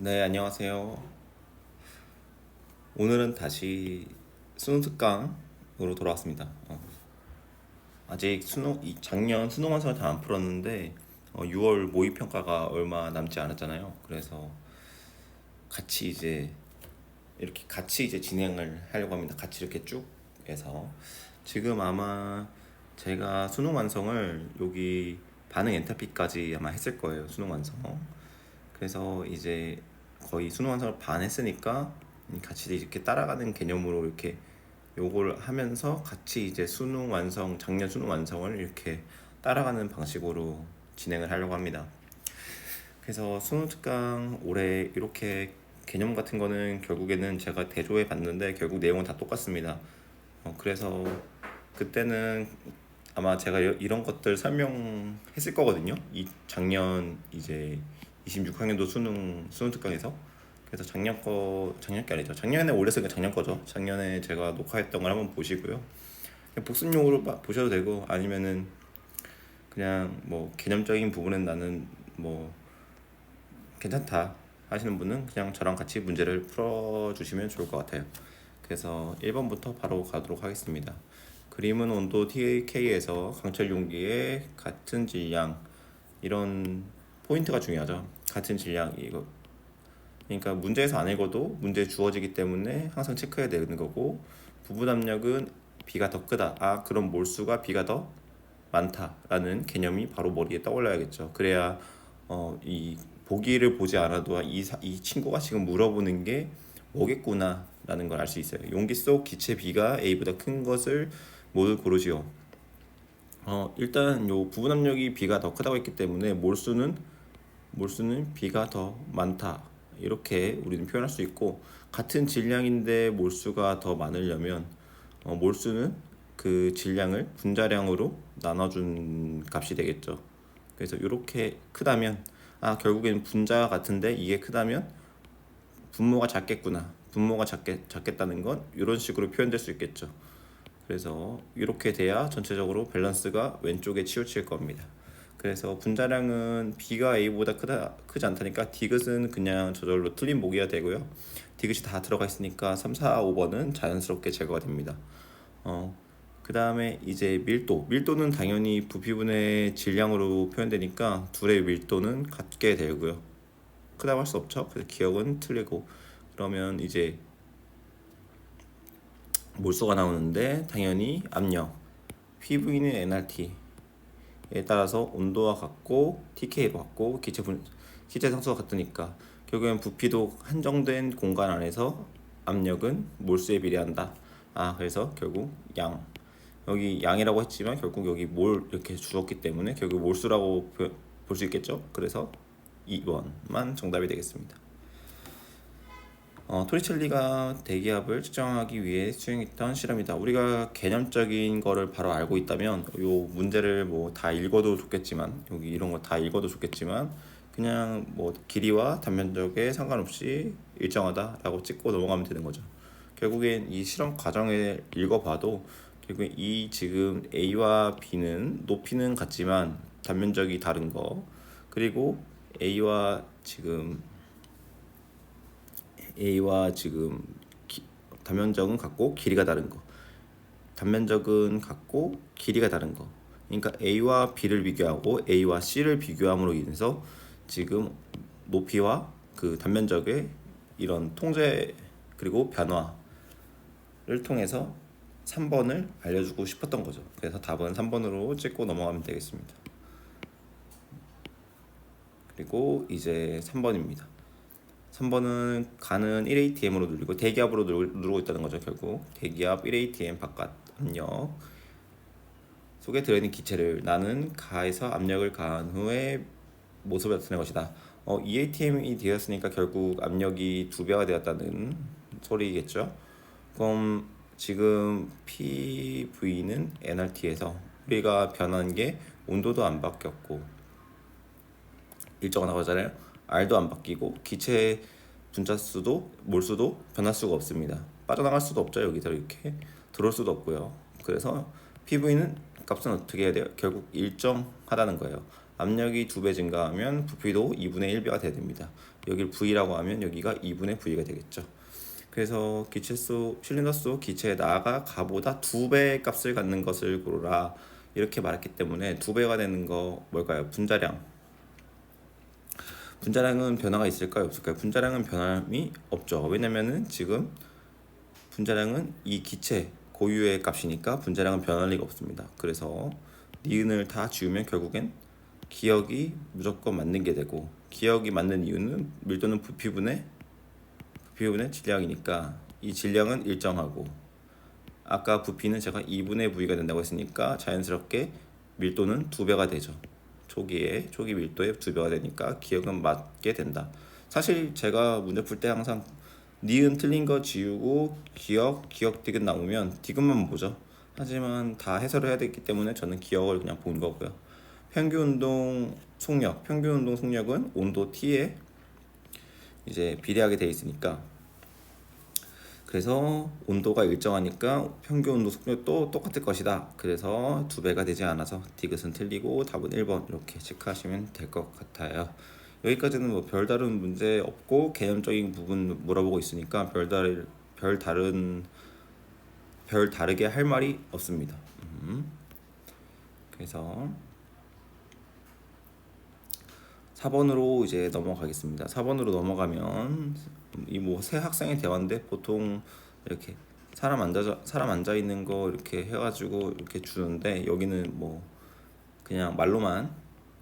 네, 안녕하세요. 오늘은 다시 수능 특강으로 돌아왔습니다. 아직 작년 수능 완성을 다 안 풀었는데 6월 모의 평가가 얼마 남지 않았잖아요. 그래서 같이 이제 이렇게 같이 이제 진행을 하려고 합니다. 같이 이렇게 쭉 해서 지금 아마 제가 수능 완성을 여기 반응 엔탈피까지 아마 했을 거예요. 수능 완성. 그래서 이제 거의 수능 완성을 반 했으니까 같이 이렇게 따라가는 개념으로 이렇게 요걸 하면서 같이 이제 수능 완성, 작년 수능 완성을 이렇게 따라가는 방식으로 진행을 하려고 합니다. 그래서 수능 특강 올해 이렇게 개념 같은 거는 결국에는 제가 대조해 봤는데 결국 내용은 다 똑같습니다. 그래서 그때는 아마 제가 이런 것들 설명했을 거거든요. 이 작년 이제 26학년도 수능 특강에서. 그래서 작년 게 아니죠. 작년에 올렸으니까 작년 거죠. 작년에 제가 녹화했던 걸 한번 보시고요. 그냥 복습용으로 보셔도 되고 아니면은 그냥 뭐 개념적인 부분은 나는 뭐 괜찮다 하시는 분은 그냥 저랑 같이 문제를 풀어주시면 좋을 것 같아요. 그래서 1번부터 바로 가도록 하겠습니다. 그림은 온도 TK에서 강철 용기의 같은 질량, 이런 포인트가 중요하죠. 같은 질량, 이거 그러니까 문제에서 안 읽어도 문제 주어지기 때문에 항상 체크해야 되는 거고, 부분 압력은 B가 더 크다. 그럼 몰수가 B가 더 많다라는 개념이 바로 머리에 떠올라야겠죠. 그래야 이 보기를 보지 않아도 이 친구가 지금 물어보는 게 뭐겠구나라는 걸 알 수 있어요. 용기 속 기체 B가 A보다 큰 것을 모두 고르시오. 일단 요 부분 압력이 B가 더 크다고 했기 때문에 몰수는 B가 더 많다. 이렇게 우리는 표현할 수 있고, 같은 질량인데 몰수가 더 많으려면 몰수는 그 질량을 분자량으로 나눠준 값이 되겠죠. 그래서 이렇게 크다면 결국에는 분자가 같은데 이게 크다면 분모가 작겠구나. 분모가 작겠다는 건 이런 식으로 표현될 수 있겠죠. 그래서 이렇게 돼야 전체적으로 밸런스가 왼쪽에 치우칠 겁니다. 그래서 분자량은 B가 A보다 크지 않다니까 디귿은 그냥 저절로 틀린 보기가 되고요. 디귿이 다 들어가 있으니까 3, 4, 5번은 자연스럽게 제거가 됩니다. 그 다음에 이제 밀도는 당연히 부피분의 질량으로 표현되니까 둘의 밀도는 같게 되고요. 크다고 할 수 없죠. 그래서 기억은 틀리고, 그러면 이제 몰수가 나오는데 당연히 압력 PV는 nRT에 따라서 온도와 같고 TK로 같고 기체 상수가 같으니까 결국엔 부피도 한정된 공간 안에서 압력은 몰수에 비례한다. 그래서 결국 여기 양이라고 했지만 결국 여기 몰 이렇게 주었기 때문에 결국 몰수라고 볼 수 있겠죠. 그래서 2번만 정답이 되겠습니다. 토리첼리가 대기압을 측정하기 위해 수행했던 실험이다. 우리가 개념적인 거를 바로 알고 있다면 요 문제를 뭐 다 읽어도 좋겠지만, 여기 이런 거 다 읽어도 좋겠지만 그냥 뭐 길이와 단면적에 상관없이 일정하다라고 찍고 넘어가면 되는 거죠. 결국엔 이 실험 과정을 읽어봐도 결국엔 이 지금 A와 B는 높이는 같지만 단면적이 다른 거, 그리고 A와 지금 단면적은 같고 길이가 다른 거, 단면적은 같고 길이가 다른 거. 그러니까 A와 B를 비교하고 A와 C를 비교함으로 인해서 지금 높이와 그 단면적의 이런 통제 그리고 변화를 통해서 3번을 알려주고 싶었던 거죠. 그래서 답은 3번으로 찍고 넘어가면 되겠습니다. 그리고 이제 3번입니다. 3번은 가는 1atm으로 눌리고 대기압으로 누르고 있다는 거죠. 결국 대기압 1atm 바깥 압력 속에 들어있는 기체를 나는 가에서 압력을 가한 후에 모습을 나타낸 것이다. 2atm이 되었으니까 결국 압력이 2배가 되었다는 소리겠죠. 그럼 지금 PV는 nRT에서 우리가 변한 게 온도도 안 바뀌었고 일정하다고 하잖아요. R도 안 바뀌고 기체 분자수도 몰수도 변할 수가 없습니다. 빠져나갈 수도 없죠. 여기서 이렇게 들어올 수도 없고요. 그래서 PV는 값은 어떻게 해야 돼요? 결국 일정하다는 거예요. 압력이 2배 증가하면 부피도 2분의 1배가 돼야 됩니다. 여기를 V라고 하면 여기가 2분의 V가 되겠죠. 그래서 기체 속 실린더 속 기체에 나아가 가보다 2배의 값을 갖는 것을 고르라 이렇게 말했기 때문에 2배가 되는 거 뭘까요? 분자량. 분자량은 변화가 있을까요? 없을까요? 분자량은 변함이 없죠. 왜냐면은 지금 분자량은 이 기체 고유의 값이니까 분자량은 변할 리가 없습니다. 그래서 니은을 다 지우면 결국엔 기역이 무조건 맞는 게 되고, 기역이 맞는 이유는 밀도는 부피분의 질량이니까 이 질량은 일정하고, 아까 부피는 제가 2분의 V가 된다고 했으니까 자연스럽게 밀도는 2배가 되죠. 초기 밀도의 2배가 되니까 기역은 맞게 된다. 사실 제가 문제 풀 때 항상 니은 틀린 거 지우고 기역 디귿 나오면 디귿만 보죠. 하지만 다 해설을 해야 되기 때문에 저는 기역을 그냥 본 거고요. 평균 운동 속력은 온도 T에 이제 비례하게 돼 있으니까, 그래서 온도가 일정하니까 평균 온도 속력도 똑같을 것이다. 그래서 2배가 되지 않아서 디귿은 틀리고 답은 1번 이렇게 체크하시면 될 것 같아요. 여기까지는 뭐 별다른 문제 없고 개념적인 부분 물어보고 있으니까 별 다르게 할 말이 없습니다. 그래서 4번으로 이제 넘어가겠습니다. 4번으로 넘어가면 이 뭐 새 학생의 대화인데 보통 이렇게 사람 앉아 있는 거 이렇게 해가지고 이렇게 주는데, 여기는 뭐 그냥 말로만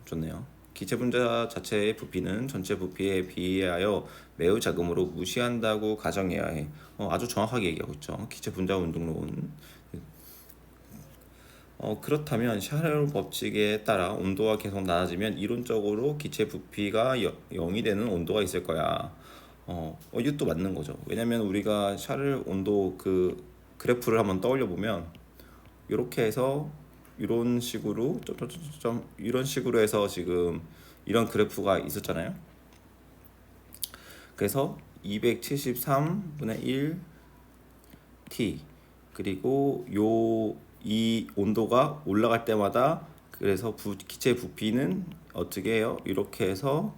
줬네요. 기체 분자 자체의 부피는 전체 부피에 비하여 매우 작음으로 무시한다고 가정해야 해. 아주 정확하게 얘기하고 있죠. 기체 분자 운동론. 그렇다면 샤를 법칙에 따라 온도가 계속 낮아지면 이론적으로 기체 부피가 0이 되는 온도가 있을 거야. 이것도 맞는 거죠. 왜냐면 우리가 샤를 온도 그 그래프를 한번 떠올려 보면 이렇게 해서 이런 식으로 이런 식으로 해서 지금 이런 그래프가 있었잖아요. 그래서 273분의 1 T, 그리고 이 온도가 올라갈 때마다 그래서 기체 부피는 어떻게 해요? 이렇게 해서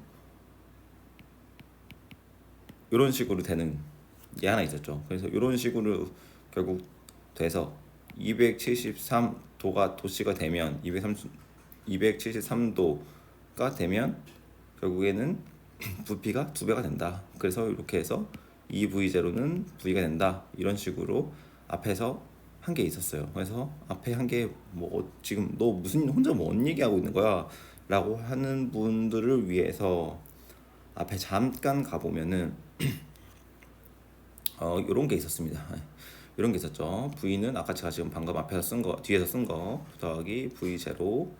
이런 식으로 되는 게 하나 있었죠. 그래서 이런 식으로 결국 돼서 273도가 도시가 되면 273도가 되면 결국에는 부피가 2배가 된다. 그래서 이렇게 해서 2V0는 V가 된다. 이런 식으로 앞에서 한 게 있었어요. 그래서 앞에 한 게 뭐 지금 너 무슨 혼자 뭔 얘기하고 있는 거야? 라고 하는 분들을 위해서 앞에 잠깐 가보면은 이런 게 있었습니다. 이런 게 있었죠. V는 아까 제가 지금 방금 앞에서 쓴 거, 뒤에서 쓴 거 더하기 V0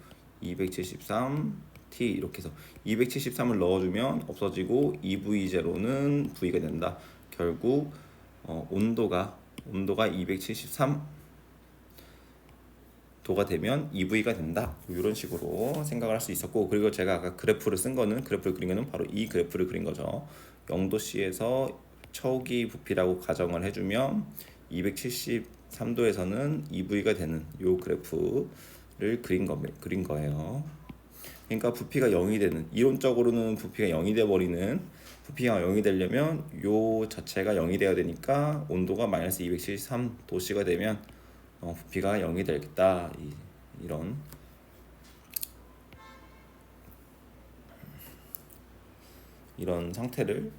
273T 이렇게 해서 273을 넣어주면 없어지고 2V0는 V가 된다. 결국 온도가 273도가 되면 EV가 된다. 이런 식으로 생각을 할 수 있었고, 그리고 제가 아까 그래프를 그린 거는 바로 이 그래프를 그린 거죠. 0도씨에서 초기 부피라고 가정을 해주면 273도에서는 EV가 되는 이 그래프를 그린 거예요. 그러니까 부피가 0이 되는, 이론적으로는 부피가 0이 돼 버리는, 부피가 0이 되려면 요 자체가 0이 돼야 되니까 온도가 마이너스 273도씨가 되면 부피가 0이 되겠다. 이런 상태를,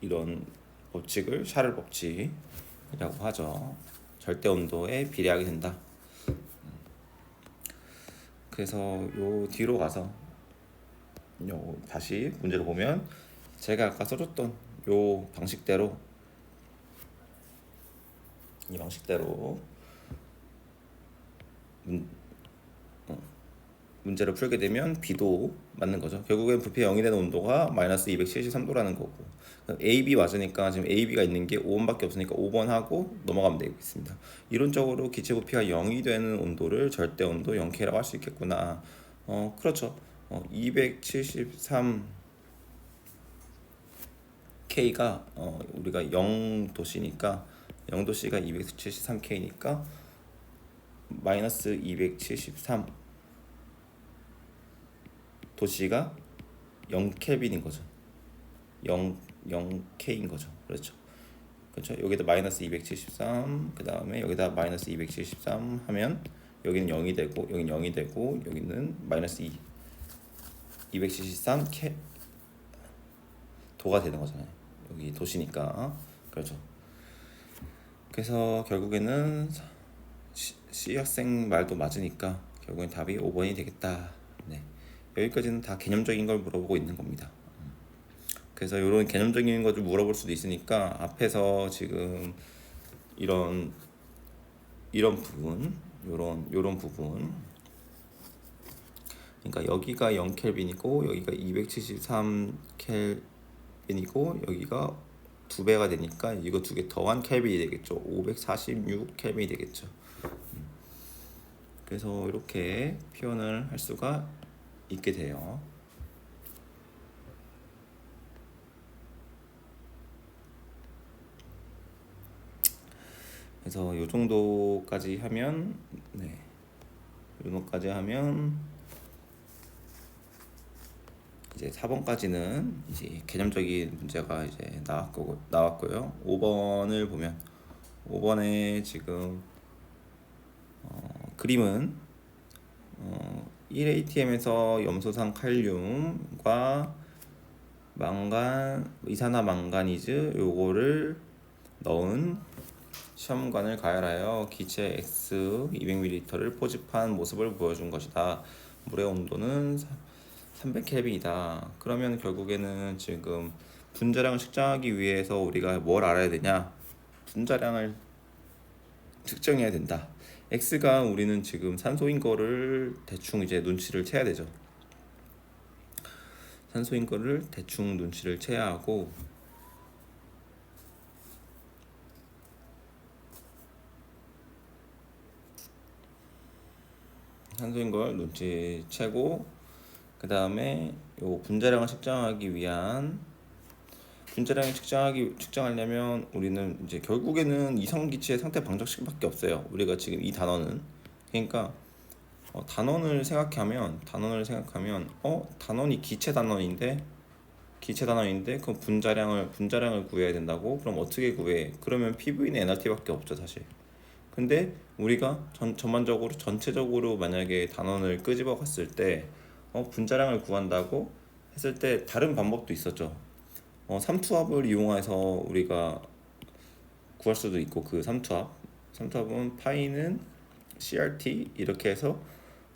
이런 법칙을 샤를 법칙이라고 하죠. 절대 온도에 비례하게 된다. 그래서 요 뒤로 가서 다시 문제를 보면 제가 아까 써줬던 요 방식대로, 이 방식대로 문제를 풀게 되면 B도 맞는 거죠. 결국엔 부피가 0이 되는 온도가 마이너스 273도라는 거고, A, B 맞으니까 지금 A, B가 있는 게 5번밖에 없으니까 5번 하고 넘어가면 되겠습니다. 이론적으로 기체 부피가 0이 되는 온도를 절대 온도 0K라고 할 수 있겠구나. 그렇죠. 273K가 우리가 0도씨니까 0도씨가 273K니까 마이너스 273 도시가 0켈빈인 거죠. 0K인 거죠. 그렇죠. 그렇죠. 여기다 마이너스 273, 그 다음에 여기다 마이너스 273 하면 여기는 0이 되고 여기는 0이 되고 여기는 마이너스 273 도가 되는 거잖아요. 여기 도시니까. 그렇죠. 그래서 결국에는 C 학생 말도 맞으니까 결국엔 답이 5번이 되겠다. 네. 여기까지는 다 개념적인 걸 물어보고 있는 겁니다. 그래서 이런 개념적인 것을 물어볼 수도 있으니까 앞에서 지금 이런 부분, 이런 부분. 그러니까 여기가 0켈빈이고 여기가 273켈빈이고 여기가 2배가 되니까 이거 두 개 더한 켈빈이 되겠죠. 546켈빈이 되겠죠. 그래서 이렇게 표현을 할 수가 있게 돼요. 그래서 이 정도까지 하면 이 정도까지 하면 이제 4번까지는 이제 개념적인 문제가 이제 나왔고요. 5번을 보면 5번에 지금 그림은 1ATM에서 염소산 칼륨과 망간, 이산화망가니즈 요거를 넣은 시험관을 가열하여 기체 X 200ml를 포집한 모습을 보여준 것이다. 물의 온도는 300켈빈이다. 그러면 결국에는 지금 분자량을 측정하기 위해서 우리가 뭘 알아야 되냐? 분자량을 측정해야 된다. X가 우리는 지금 산소인 거를 대충 이제 눈치를 채야 되죠. 산소인 거를 대충 눈치를 채야 하고 산소인 걸 눈치채고 그 다음에 요 분자량을 측정하려면 우리는 이제 결국에는 이성기체의 상태 방정식밖에 없어요. 우리가 지금 이 단원은 그러니까 단원을 생각하면 단원이 기체 단원인데 그럼 분자량을 구해야 된다고? 그럼 어떻게 구해? 그러면 PV는 nRT밖에 없죠 사실. 근데 우리가 전체적으로 만약에 단원을 끄집어 갔을 때 분자량을 구한다고 했을 때 다른 방법도 있었죠. 삼투압을 이용해서 우리가 구할 수도 있고 그 삼투압은 파이는 CRT 이렇게 해서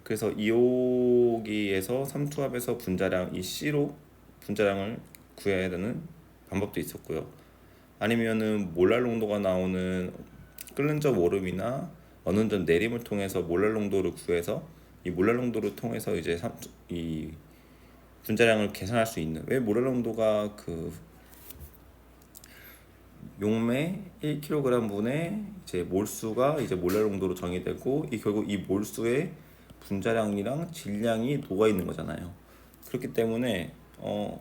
그래서 2호기에서 삼투압에서 분자량 이 C로 분자량을 구해야 되는 방법도 있었고요. 아니면은 몰랄 농도가 나오는 끓는 점 오름이나 어느 점 내림을 통해서 몰랄 농도를 구해서 이 몰랄 농도를 통해서 이제 이 분자량을 계산할 수 있는 왜 몰랄 농도가 그 용매 1kg 분의 이제 몰수가 이제 몰랄 농도로 정의되고 결국 이 몰수의 분자량이랑 질량이 녹아 있는 거잖아요. 그렇기 때문에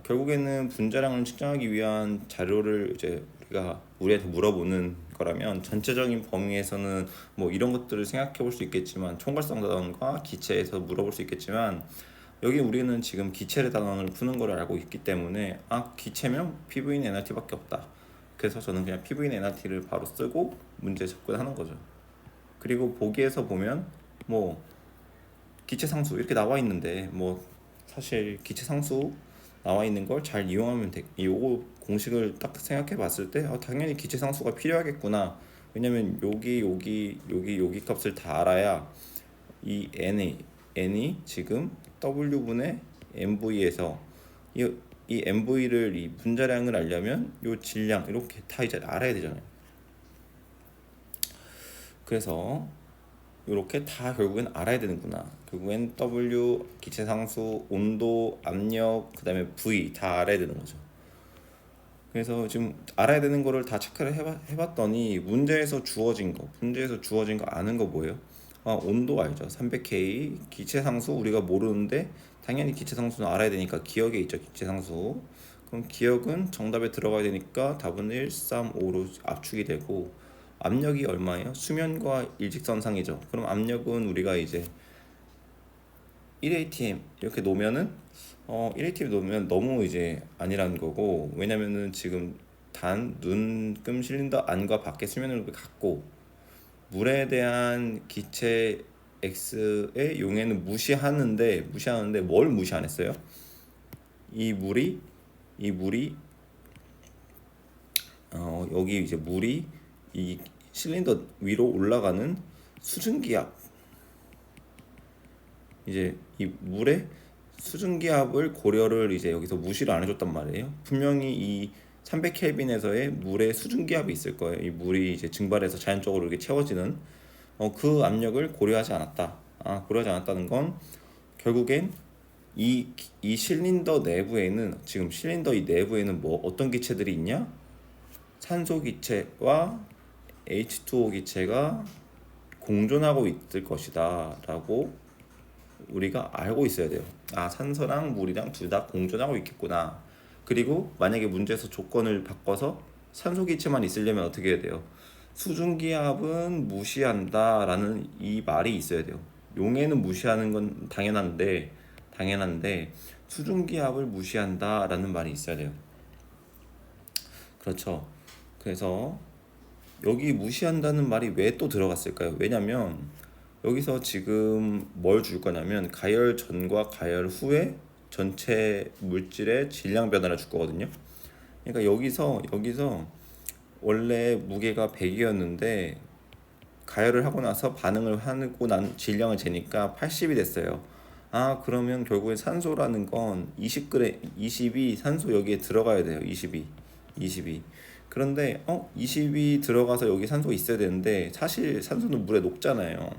결국에는 분자량을 측정하기 위한 자료를 이제 우리한테 물어보는 거라면 전체적인 범위에서는 뭐 이런 것들을 생각해 볼 수 있겠지만 총괄성 단원과 기체에서 물어볼 수 있겠지만 여기 우리는 지금 기체의 단원을 푸는 걸 알고 있기 때문에 기체면 PV는 nRT밖에 없다. 그래서 저는 그냥 PV는 nRT를 바로 쓰고 문제 접근하는 거죠. 그리고 보기에서 보면 뭐 기체 상수 이렇게 나와 있는데 뭐 사실 기체 상수 나와 있는 걸 잘 이용하면 요거 공식을 딱 생각해 봤을 때 당연히 기체 상수가 필요하겠구나. 왜냐면 여기 값을 다 알아야 이 n이 지금 w분의 mv에서 이 mv를 이 분자량을 알려면 요 질량 이렇게 다 이제 알아야 되잖아요. 그래서 이렇게 다 결국엔 알아야 되는구나. 결국엔 W, 기체 상수, 온도, 압력, 그 다음에 V 다 알아야 되는 거죠. 그래서 지금 알아야 되는 거를 다 체크를 해봤더니 문제에서 주어진 거 아는 거 뭐예요? 온도 알죠. 300K. 기체 상수 우리가 모르는데 당연히 기체 상수는 알아야 되니까 기억에 있죠. 기체 상수. 그럼 기억은 정답에 들어가야 되니까 답은 1, 3, 5로 압축이 되고 압력이 얼마예요? 수면과 일직선상이죠. 그럼 압력은 우리가 이제 1atm 이렇게 놓으면은 1atm 놓으면 너무 이제 아니라는 거고, 왜냐면은 지금 단 눈금 실린더 안과 밖의 수면을 갖고 물에 대한 기체 X의 용해는 무시하는데 뭘 무시 안 했어요? 이 물이 이 물이 여기 이제 물이 이 실린더 위로 올라가는 수증기압, 이제 이 물의 수증기압을 고려를 이제 여기서 무시를 안 해줬단 말이에요. 분명히 이 300켈빈에서의 물의 수증기압이 있을 거예요. 이 물이 이제 증발해서 자연적으로 이렇게 채워지는 그 압력을 고려하지 않았다. 고려하지 않았다는 건 결국엔 이 실린더 내부에는, 지금 실린더 이 내부에는 뭐 어떤 기체들이 있냐? 산소 기체와 H2O 기체가 공존하고 있을 것이다 라고 우리가 알고 있어야 돼요. 산소랑 물이랑 둘 다 공존하고 있겠구나. 그리고 만약에 문제에서 조건을 바꿔서 산소 기체만 있으려면 어떻게 해야 돼요? 수증기압은 무시한다 라는 이 말이 있어야 돼요. 용해는 무시하는 건 당연한데 수증기압을 무시한다 라는 말이 있어야 돼요. 그렇죠. 그래서 여기 무시한다는 말이 왜 또 들어갔을까요? 왜냐면 여기서 지금 뭘 줄 거냐면 가열 전과 가열 후에 전체 물질의 질량 변화를 줄 거거든요. 그러니까 여기서 원래 무게가 100이었는데 가열을 하고 나서 반응을 하고 난 질량을 재니까 80이 됐어요. 그러면 결국에 산소라는 건 20이 산소 여기에 들어가야 돼요. 22. 그런데 20이 들어가서 여기 산소 있어야 되는데 사실 산소는 물에 녹잖아요.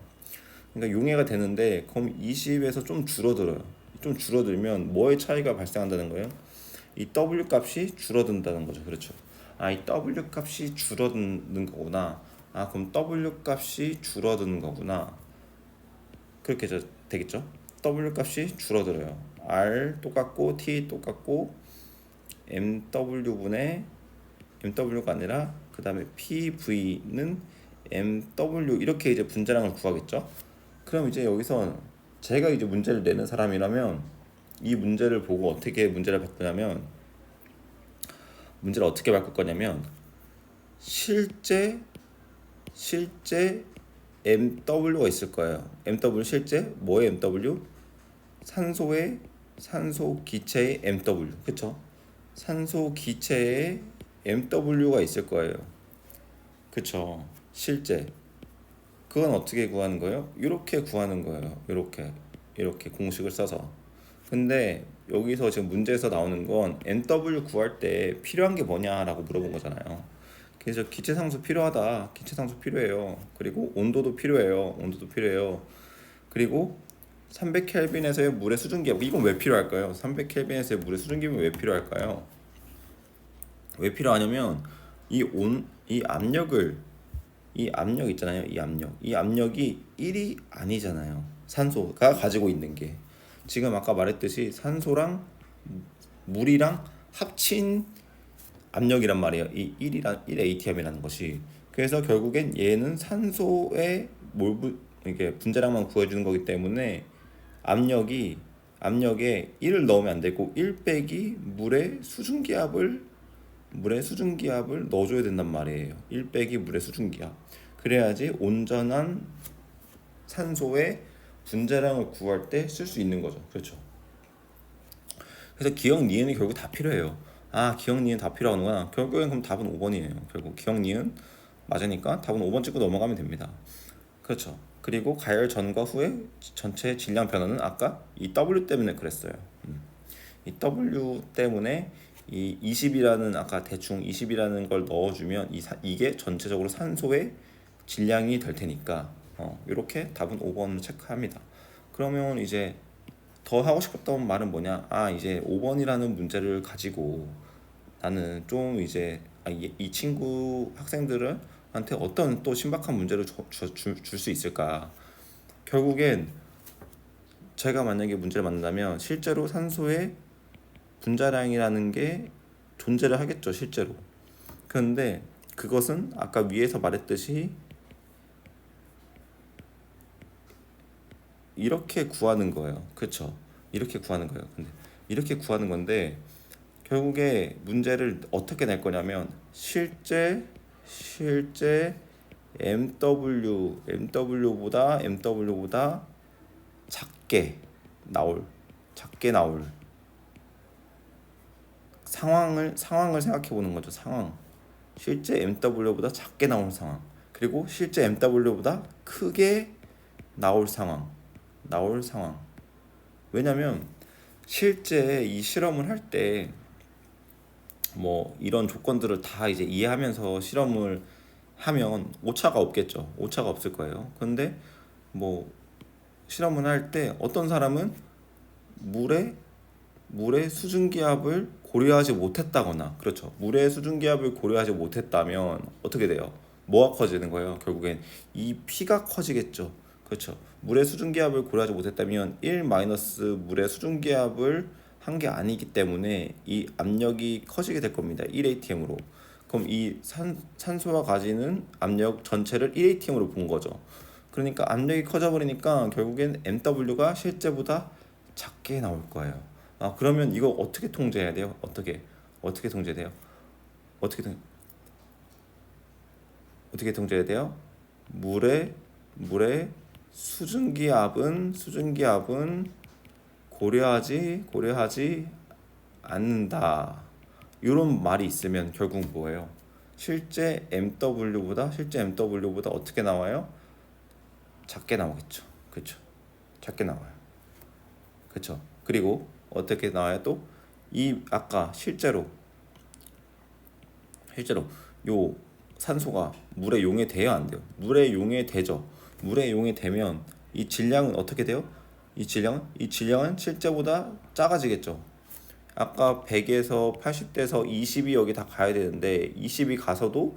그러니까 용해가 되는데 그럼 20에서 좀 줄어들어요. 좀 줄어들면 뭐의 차이가 발생한다는 거예요? 이 W 값이 줄어든다는 거죠. 그렇죠. 이 W 값이 줄어드는 거구나. 그럼 W 값이 줄어드는 거구나. 그렇게 되겠죠. W 값이 줄어들어요. R 똑같고 T 똑같고 MW분의 MW가 아니라 그 다음에 PV는 MW, 이렇게 이제 분자량을 구하겠죠. 그럼 이제 여기서 제가 이제 문제를 내는 사람이라면 이 문제를 보고 어떻게 문제를 바꾸냐면, 문제를 어떻게 바꿀 거냐면 실제 MW가 있을 거예요. MW 실제 뭐의 MW? 산소 기체의 MW. 그쵸? 산소 기체의 MW가 있을 거예요. 그쵸? 실제 그건 어떻게 구하는 거예요? 이렇게 구하는 거예요. 이렇게 공식을 써서. 근데 여기서 지금 문제에서 나오는 건 MW 구할 때 필요한 게 뭐냐라고 물어본 거잖아요. 그래서 기체 상수 필요하다. 기체 상수 필요해요. 그리고 온도도 필요해요. 그리고 300켈빈에서의 물의 수증기압, 이건 왜 필요할까요? 300켈빈에서의 물의 수증기압은 왜 필요할까요? 왜 필요하냐면 이 압력 있잖아요. 이 압력이 1이 아니잖아요. 산소가 가지고 있는 게 지금 아까 말했듯이 산소랑 물이랑 합친 압력이란 말이에요. 이 1atm이라는 것이. 그래서 결국엔 얘는 산소의 이게 분자량만 구해주는 거기 때문에 압력에 1을 넣으면 안 되고 1 빼기 물의 수증기압을 넣어줘야 된단 말이에요. 1 빼기 물의 수증기압. 그래야지 온전한 산소의 분자량을 구할 때 쓸 수 있는 거죠. 그렇죠. 그래서 기억 니은이 결국 다 필요해요. 기억 니은 다 필요하구나. 결국엔 그럼 답은 5번이에요. 결국 기억 니은 맞으니까 답은 5번 찍고 넘어가면 됩니다. 그렇죠. 그리고 가열 전과 후에 전체 질량 변화는 아까 이 W 때문에 그랬어요. 이 W 때문에 이 20이라는 아까 대충 20이라는 걸 넣어주면 이게 전체적으로 산소의 질량이 될 테니까 이렇게 답은 5번을 체크합니다. 그러면 이제 더 하고 싶었던 말은 뭐냐? 이제 5번이라는 문제를 가지고 나는 좀 이제 이 친구 학생들한테 어떤 또 신박한 문제를 줄 수 있을까? 결국엔 제가 만약에 문제를 만든다면 실제로 산소의 분자량이라는 게 존재를 하겠죠, 실제로. 그런데 그것은 아까 위에서 말했듯이 이렇게 구하는 거예요. 그렇죠? 이렇게 구하는 거예요. 근데 이렇게 구하는 건데 결국에 문제를 어떻게 낼 거냐면 실제 MW보다 작게 나올 상황을 생각해 보는 거죠. 상황. 실제 MW보다 작게 나올 상황. 그리고 실제 MW보다 크게 나올 상황. 왜냐면 실제 이 실험을 할 때 뭐 이런 조건들을 다 이제 이해하면서 실험을 하면 오차가 없겠죠. 오차가 없을 거예요. 근데 뭐 실험을 할 때 어떤 사람은 물에 물의 수증기압을 고려하지 못했다거나, 그렇죠, 물의 수증기압을 고려하지 못했다면 어떻게 돼요? 뭐가 커지는 거예요? 결국엔 이 P가 커지겠죠. 그렇죠. 물의 수증기압을 고려하지 못했다면 1 마이너스 물의 수증기압을 한 게 아니기 때문에 이 압력이 커지게 될 겁니다. 1atm으로. 그럼 이 산소가 가지는 압력 전체를 1atm으로 본 거죠. 그러니까 압력이 커져버리니까 결국엔 MW가 실제보다 작게 나올 거예요. 아, 그러면 이거 어떻게 통제해야 돼요? 어떻게 통제돼요? 어떻게 통 어떻게 통제해야 돼요? 물의 수증기압은 고려하지 않는다. 이런 말이 있으면 결국 뭐예요? 실제 MW보다 어떻게 나와요? 작게 나오겠죠. 그렇죠. 작게 나와요. 그렇죠. 그리고 어떻게 나와요? 또 이 아까 실제로 요 산소가 물에 용해돼야 안 돼요. 물에 용해되죠. 물에 용해되면 이 질량은 어떻게 돼요? 이 질량은 실제보다 작아지겠죠. 아까 100에서 80대에서 20이 여기 다 가야 되는데 20이 가서도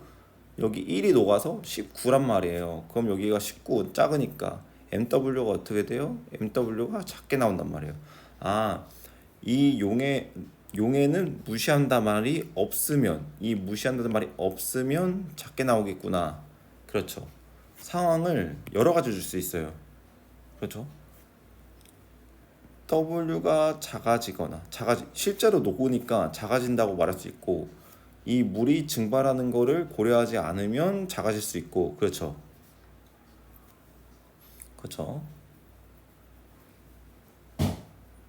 여기 1이 녹아서 19란 말이에요. 그럼 여기가 19 작으니까 MW가 어떻게 돼요? MW가 작게 나온단 말이에요. 아, 이 용해는 무시한다는 말이 없으면 작게 나오겠구나. 그렇죠. 상황을 여러 가지 줄 수 있어요. 그렇죠. W가 실제로 녹으니까 작아진다고 말할 수 있고, 이 물이 증발하는 거를 고려하지 않으면 작아질 수 있고. 그렇죠. 그렇죠.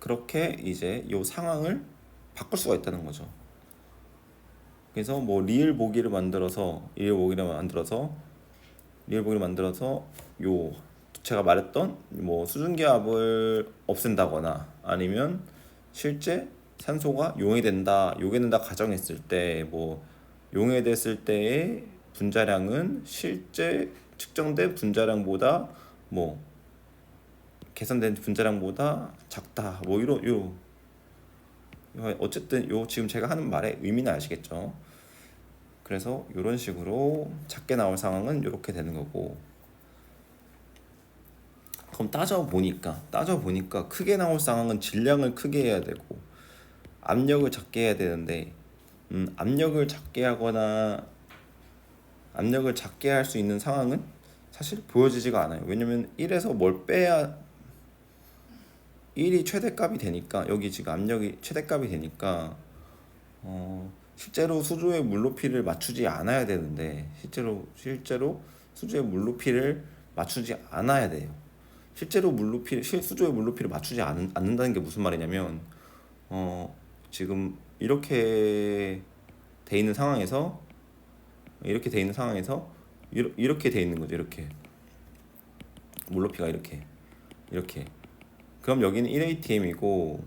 그렇게 이제 이 상황을 바꿀 수가 있다는 거죠. 그래서 뭐 리을 보기를 만들어서 요 제가 말했던 뭐 수증기압을 없앤다거나, 아니면 실제 산소가 용해된다 가정했을 때 뭐 용해됐을 때의 분자량은 실제 측정된 분자량보다 뭐 계산된 분자량보다 작다. 뭐 이런 어쨌든 지금 제가 하는 말의 의미는 아시겠죠? 그래서 이런 식으로 작게 나올 상황은 이렇게 되는 거고. 그럼 따져 보니까 크게 나올 상황은 질량을 크게 해야 되고 압력을 작게 해야 되는데, 압력을 작게 할 수 있는 상황은 사실 보여지지가 않아요. 왜냐면 1에서 뭘 빼야 1이 최대값이 되니까, 여기 지금 압력이 최대값이 되니까 실제로 수조의 물높이를 맞추지 않아야 되는데, 실제로 수조의 물높이를 맞추지 않아야 돼요. 수조의 물높이를 맞추지 않는다는 게 무슨 말이냐면, 지금 돼 있는 상황에서 이렇게 돼 있는 거죠. 이렇게 물높이가 이렇게. 그럼 여기는 1atm이고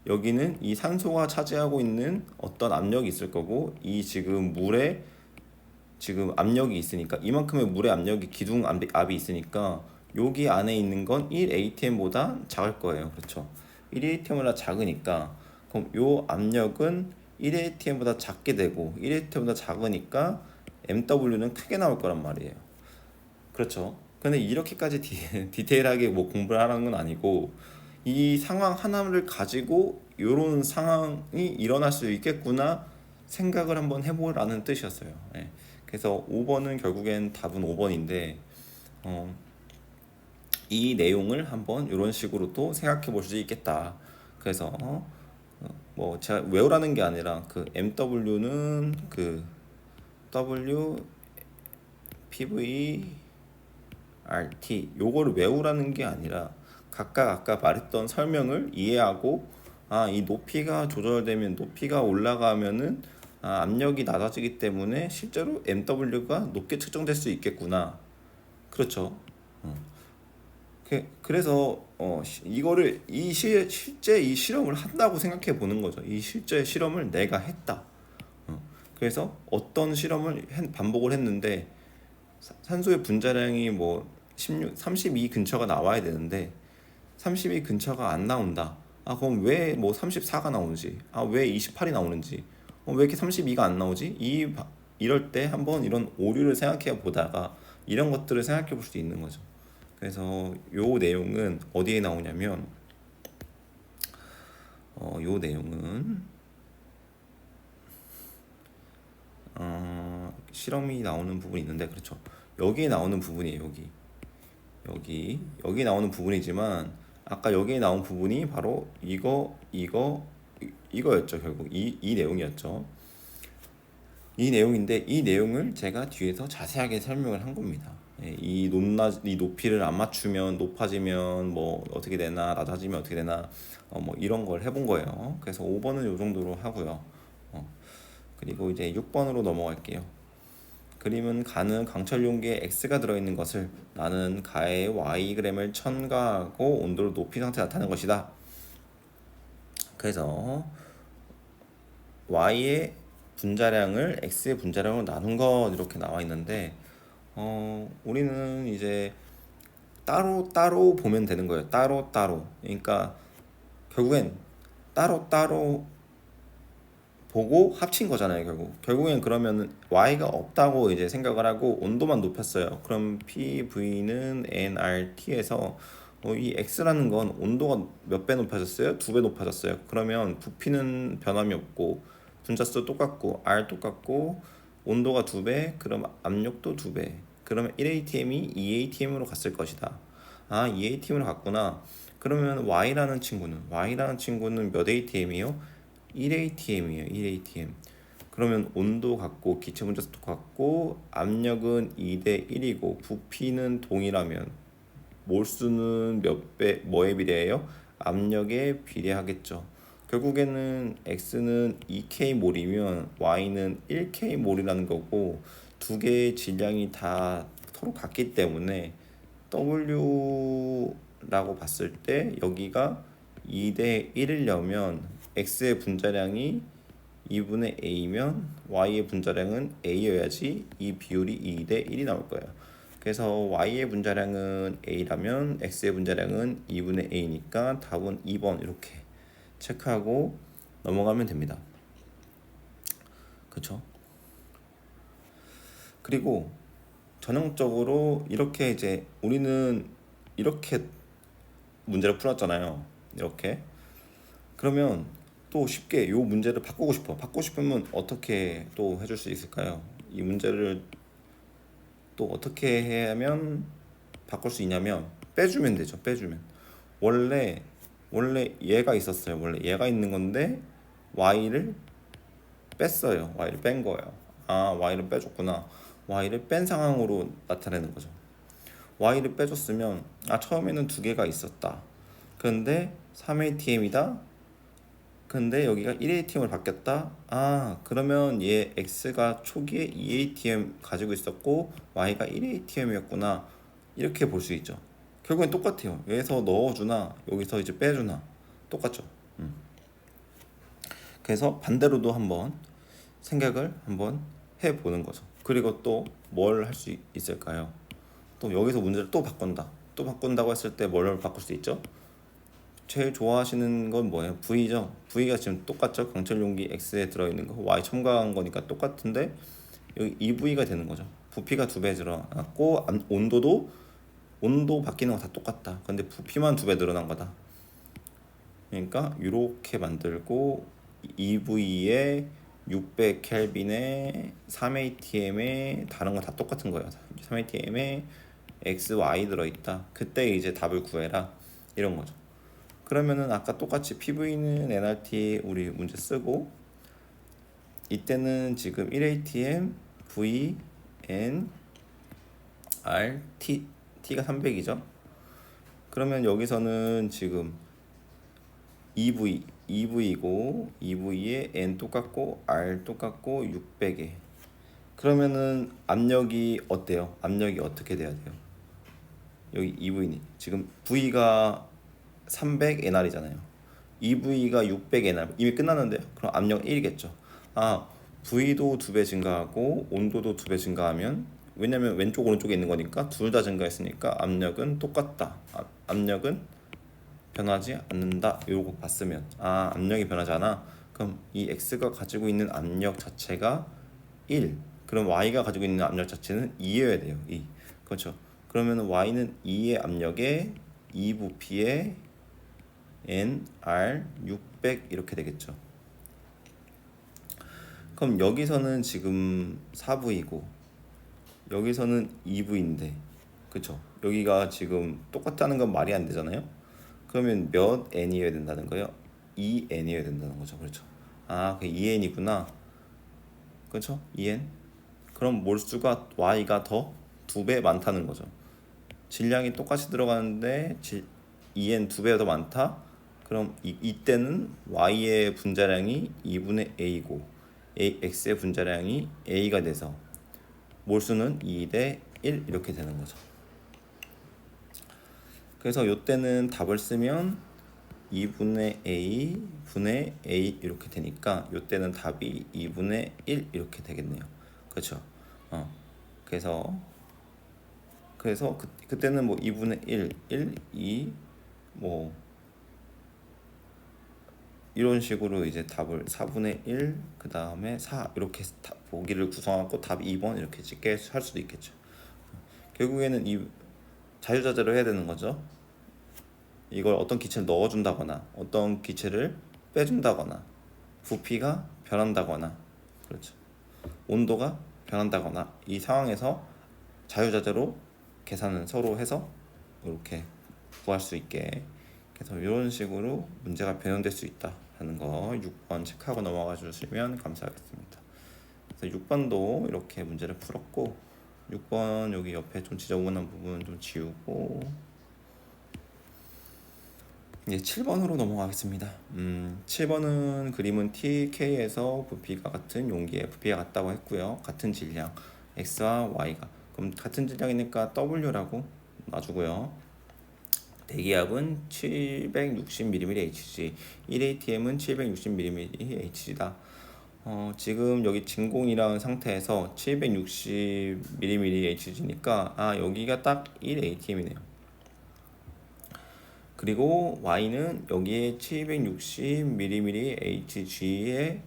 여기는 이 산소가 차지하고 있는 어떤 압력이 있을 거고, 이 지금 물에 지금 압력이 있으니까, 이만큼의 물의 압력이 기둥 압이 있으니까 여기 안에 있는 건 1atm보다 작을 거예요. 그렇죠. 1atm보다 작으니까 그럼 요 압력은 1atm보다 작게 되고 1atm보다 작으니까 MW는 크게 나올 거란 말이에요. 그렇죠. 근데 이렇게까지 디테일하게 뭐 공부를 하라는 건 아니고, 이 상황 하나를 가지고 이런 상황이 일어날 수 있겠구나 생각을 한번 해보라는 뜻이었어요. 예. 그래서 5번은 결국엔 답은 5번인데 이 내용을 한번 이런 식으로 또 생각해 볼 수 있겠다. 그래서 뭐 제가 외우라는 게 아니라 그 MW는 그 W PV RT 요거를 외우라는 게 아니라 각각 아까 말했던 설명을 이해하고 이 높이가 조절되면 높이가 올라가면은 압력이 낮아지기 때문에 실제로 MW가 높게 측정될 수 있겠구나. 그렇죠. 그래서 이거를 실제 이 실험을 한다고 생각해 보는 거죠. 이 실제 실험을 내가 했다. 그래서 어떤 실험을 반복을 했는데 산소의 분자량이 뭐 32 근처가 나와야 되는데 32 근처가 안 나온다. 그럼 왜 뭐 34가 나오는지, 왜 28이 나오는지, 왜 이렇게 32가 안 나오지? 이럴 때 한번 이런 오류를 생각해 보다가 이런 것들을 생각해 볼 수 있는 거죠. 그래서 요 내용은 어디에 나오냐면 요 내용은 실험이 나오는 부분이 있는데 그렇죠. 여기에 나오는 부분이에요. 여기 나오는 부분이지만 아까 여기에 나온 부분이 바로 이거였죠. 결국 이 내용이었죠. 이 내용인데 이 내용을 제가 뒤에서 자세하게 설명을 한 겁니다. 이 높이를 안 맞추면 높아지면 뭐 어떻게 되나 낮아지면 어떻게 되나 뭐 이런 걸 해본 거예요. 그래서 5번은 이 정도로 하고요. 그리고 이제 6번으로 넘어갈게요. 그림은 가는 강철 용기에 X가 들어있는 것을 나는 가에 Yg을 첨가하고 온도를 높인 상태에 나타낸 것이다. 그래서 Y의 분자량을 X의 분자량으로 나눈 것 이렇게 나와 있는데 우리는 이제 따로 보면 되는 거예요. 따로. 그러니까 결국엔 따로 보고 합친 거잖아요. 결국엔 그러면 y가 없다고 이제 생각을 하고 온도만 높였어요. 그럼 PV는 nRT에서 이 x라는 건 온도가 몇 배 높아졌어요? 2배 높아졌어요. 그러면 부피는 변함이 없고 분자수 똑같고 R 똑같고 온도가 2배, 그럼 압력도 2배. 그러면 1atm이 2atm으로 갔을 것이다. 2atm으로 갔구나. 그러면 y라는 친구는 몇 atm이요? 1atm이에요. 1atm. 그러면 온도 같고 기체 분자수도 같고 압력은 2대 1이고 부피는 동일하면 몰수는 뭐에 비례해요? 압력에 비례하겠죠. 결국에는 x는 2k 몰이면 y는 1k 몰이라는 거고 두 개의 질량이 다 서로 같기 때문에 w라고 봤을 때 여기가 2대 1이려면 x의 분자량이 2분의 a면 y의 분자량은 a여야지 이 비율이 2대 1이 나올 거예요. 그래서 y의 분자량은 a라면 x의 분자량은 2분의 a니까 답은 2번 이렇게 체크하고 넘어가면 됩니다. 그렇죠? 그리고 전형적으로 이렇게 이제 우리는 이렇게 문제를 풀었잖아요. 이렇게. 그러면 또 쉽게 이 문제를 바꾸고 싶으면 어떻게 또 해줄 수 있을까요? 이 문제를 또 어떻게 하면 바꿀 수 있냐면 빼주면 되죠. 원래 얘가 있었어요. 원래 얘가 있는 건데 y를 뺐어요. y를 뺀 거예요. y를 빼줬구나. y를 뺀 상황으로 나타내는 거죠. y를 빼줬으면 처음에는 두 개가 있었다. 그런데 3atm이다. 근데 여기가 1atm으로 바뀌었다. 그러면 얘 x가 초기에 2atm 가지고 있었고 y가 1atm이었구나. 이렇게 볼 수 있죠. 결국엔 똑같아요. 여기서 넣어주나 여기서 이제 빼주나 똑같죠. 그래서 반대로도 한번 생각을 한번 해보는 거죠. 그리고 또 뭘 할 수 있을까요? 또 여기서 문제를 또 바꾼다고 했을 때 뭘 바꿀 수 있죠? 제일 좋아하시는 건 뭐예요? V죠. V가 지금 똑같죠. 강철 용기 X에 들어있는 거 Y 첨가한 거니까 똑같은데 여기 2V가 되는 거죠. 부피가 2배 늘어났고 온도 바뀌는 거 다 똑같다. 근데 부피만 2배 늘어난 거다. 그러니까 이렇게 만들고 2V에 600 켈빈에 3atm에 다른 거 다 똑같은 거예요. 3atm에 x, y 들어있다. 그때 이제 답을 구해라. 이런 거죠. 그러면은 아까 똑같이 PV는 nRT 우리 문제 쓰고 이때는 지금 1ATM V N R T T가 300이죠. 그러면 여기서는 지금 EV이고 EV에 N 똑같고 R 똑같고 600에 그러면은 압력이 어때요? 압력이 어떻게 돼야 돼요? 여기 EV니 지금 V가 300 NR이잖아요. EV가 600 NR 이미 끝났는데요. 그럼 압력 1이겠죠. 아 V도 2배 증가하고 온도도 2배 증가하면 왜냐면 왼쪽 오른쪽에 있는 거니까 둘 다 증가했으니까 압력은 똑같다. 압력은 변하지 않는다. 이러고 봤으면 압력이 변하지 않아. 그럼 이 X가 가지고 있는 압력 자체가 1. 그럼 Y가 가지고 있는 압력 자체는 2여야 돼요. 2. 그렇죠. 그러면 Y는 2의 압력에 2 부피에 N, R, 600 이렇게 되겠죠. 그럼 여기서는 지금 4V이고 여기서는 2V인데 그쵸? 여기가 지금 똑같다는 건 말이 안 되잖아요. 그러면 몇 N이어야 된다는 거예요? 2N이어야 된다는 거죠. 그렇죠. 그 2N이구나. 그렇죠? 2N. 그럼 몰수가 Y가 더 2배 많다는 거죠. 질량이 똑같이 들어가는데 2N 2배가 더 많다? 그럼 이때는 Y의 분자량이 2분의 A고 X의 분자량이 A가 돼서 몰수는 2 대 1 이렇게 되는 거죠. 그래서 이때는 답을 쓰면 2분의 A 분의 A 이렇게 되니까 이때는 답이 2분의 1 이렇게 되겠네요. 그렇죠? 그래서 그때는 뭐 2분의 1, 1, 2 뭐 이런 식으로 이제 답을 4분의 1, 그 다음에 4 이렇게 보기를 구성하고 답 2번 이렇게 찍게 할 수도 있겠죠. 결국에는 이 자유자재로 해야 되는 거죠. 이걸 어떤 기체를 넣어준다거나 어떤 기체를 빼준다거나 부피가 변한다거나 그렇죠. 온도가 변한다거나 이 상황에서 자유자재로 계산을 서로 해서 이렇게 구할 수 있게 그래서 이런 식으로 문제가 변형될 수 있다 하는 거 6번 체크하고 넘어가 주시면 감사하겠습니다. 그래서 6번도 이렇게 문제를 풀었고 6번 여기 옆에 좀 지저분한 부분 좀 지우고 이제 7번으로 넘어가겠습니다. 7번은 그림은 TK에서 부피가 같은 용기에 부피가 같다고 했고요. 같은 질량 X와 Y가 그럼 같은 질량이니까 W라고 놔주고요. 대기압은 760mmHg, 1ATM은 760mmHg다. 지금 여기 진공이라는 상태에서 760mmHg니까 여기가 딱 1ATM이네요. 그리고 Y는 여기에 760mmHg의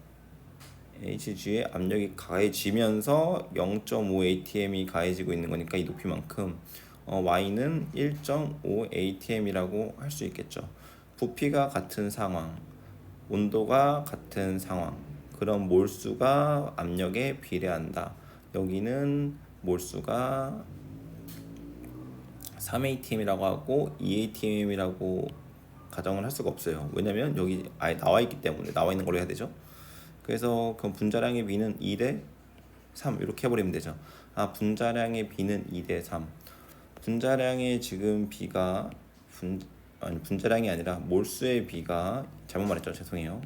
압력이 가해지면서 0.5ATM이 가해지고 있는 거니까 이 높이만큼 Y는 1.5ATM이라고 할 수 있겠죠. 부피가 같은 상황, 온도가 같은 상황, 그럼 몰수가 압력에 비례한다. 여기는 몰수가 3ATM이라고 하고 2ATM이라고 가정을 할 수가 없어요. 왜냐면 여기 아예 나와 있기 때문에 나와 있는 걸로 해야 되죠. 그래서 그럼 분자량의 B는 2 대 3 이렇게 해버리면 되죠. 분자량의 B는 2 대 3. 분자량의 지금 B가 분자량이 아니라 몰수의 B가 잘못 말했죠. 죄송해요.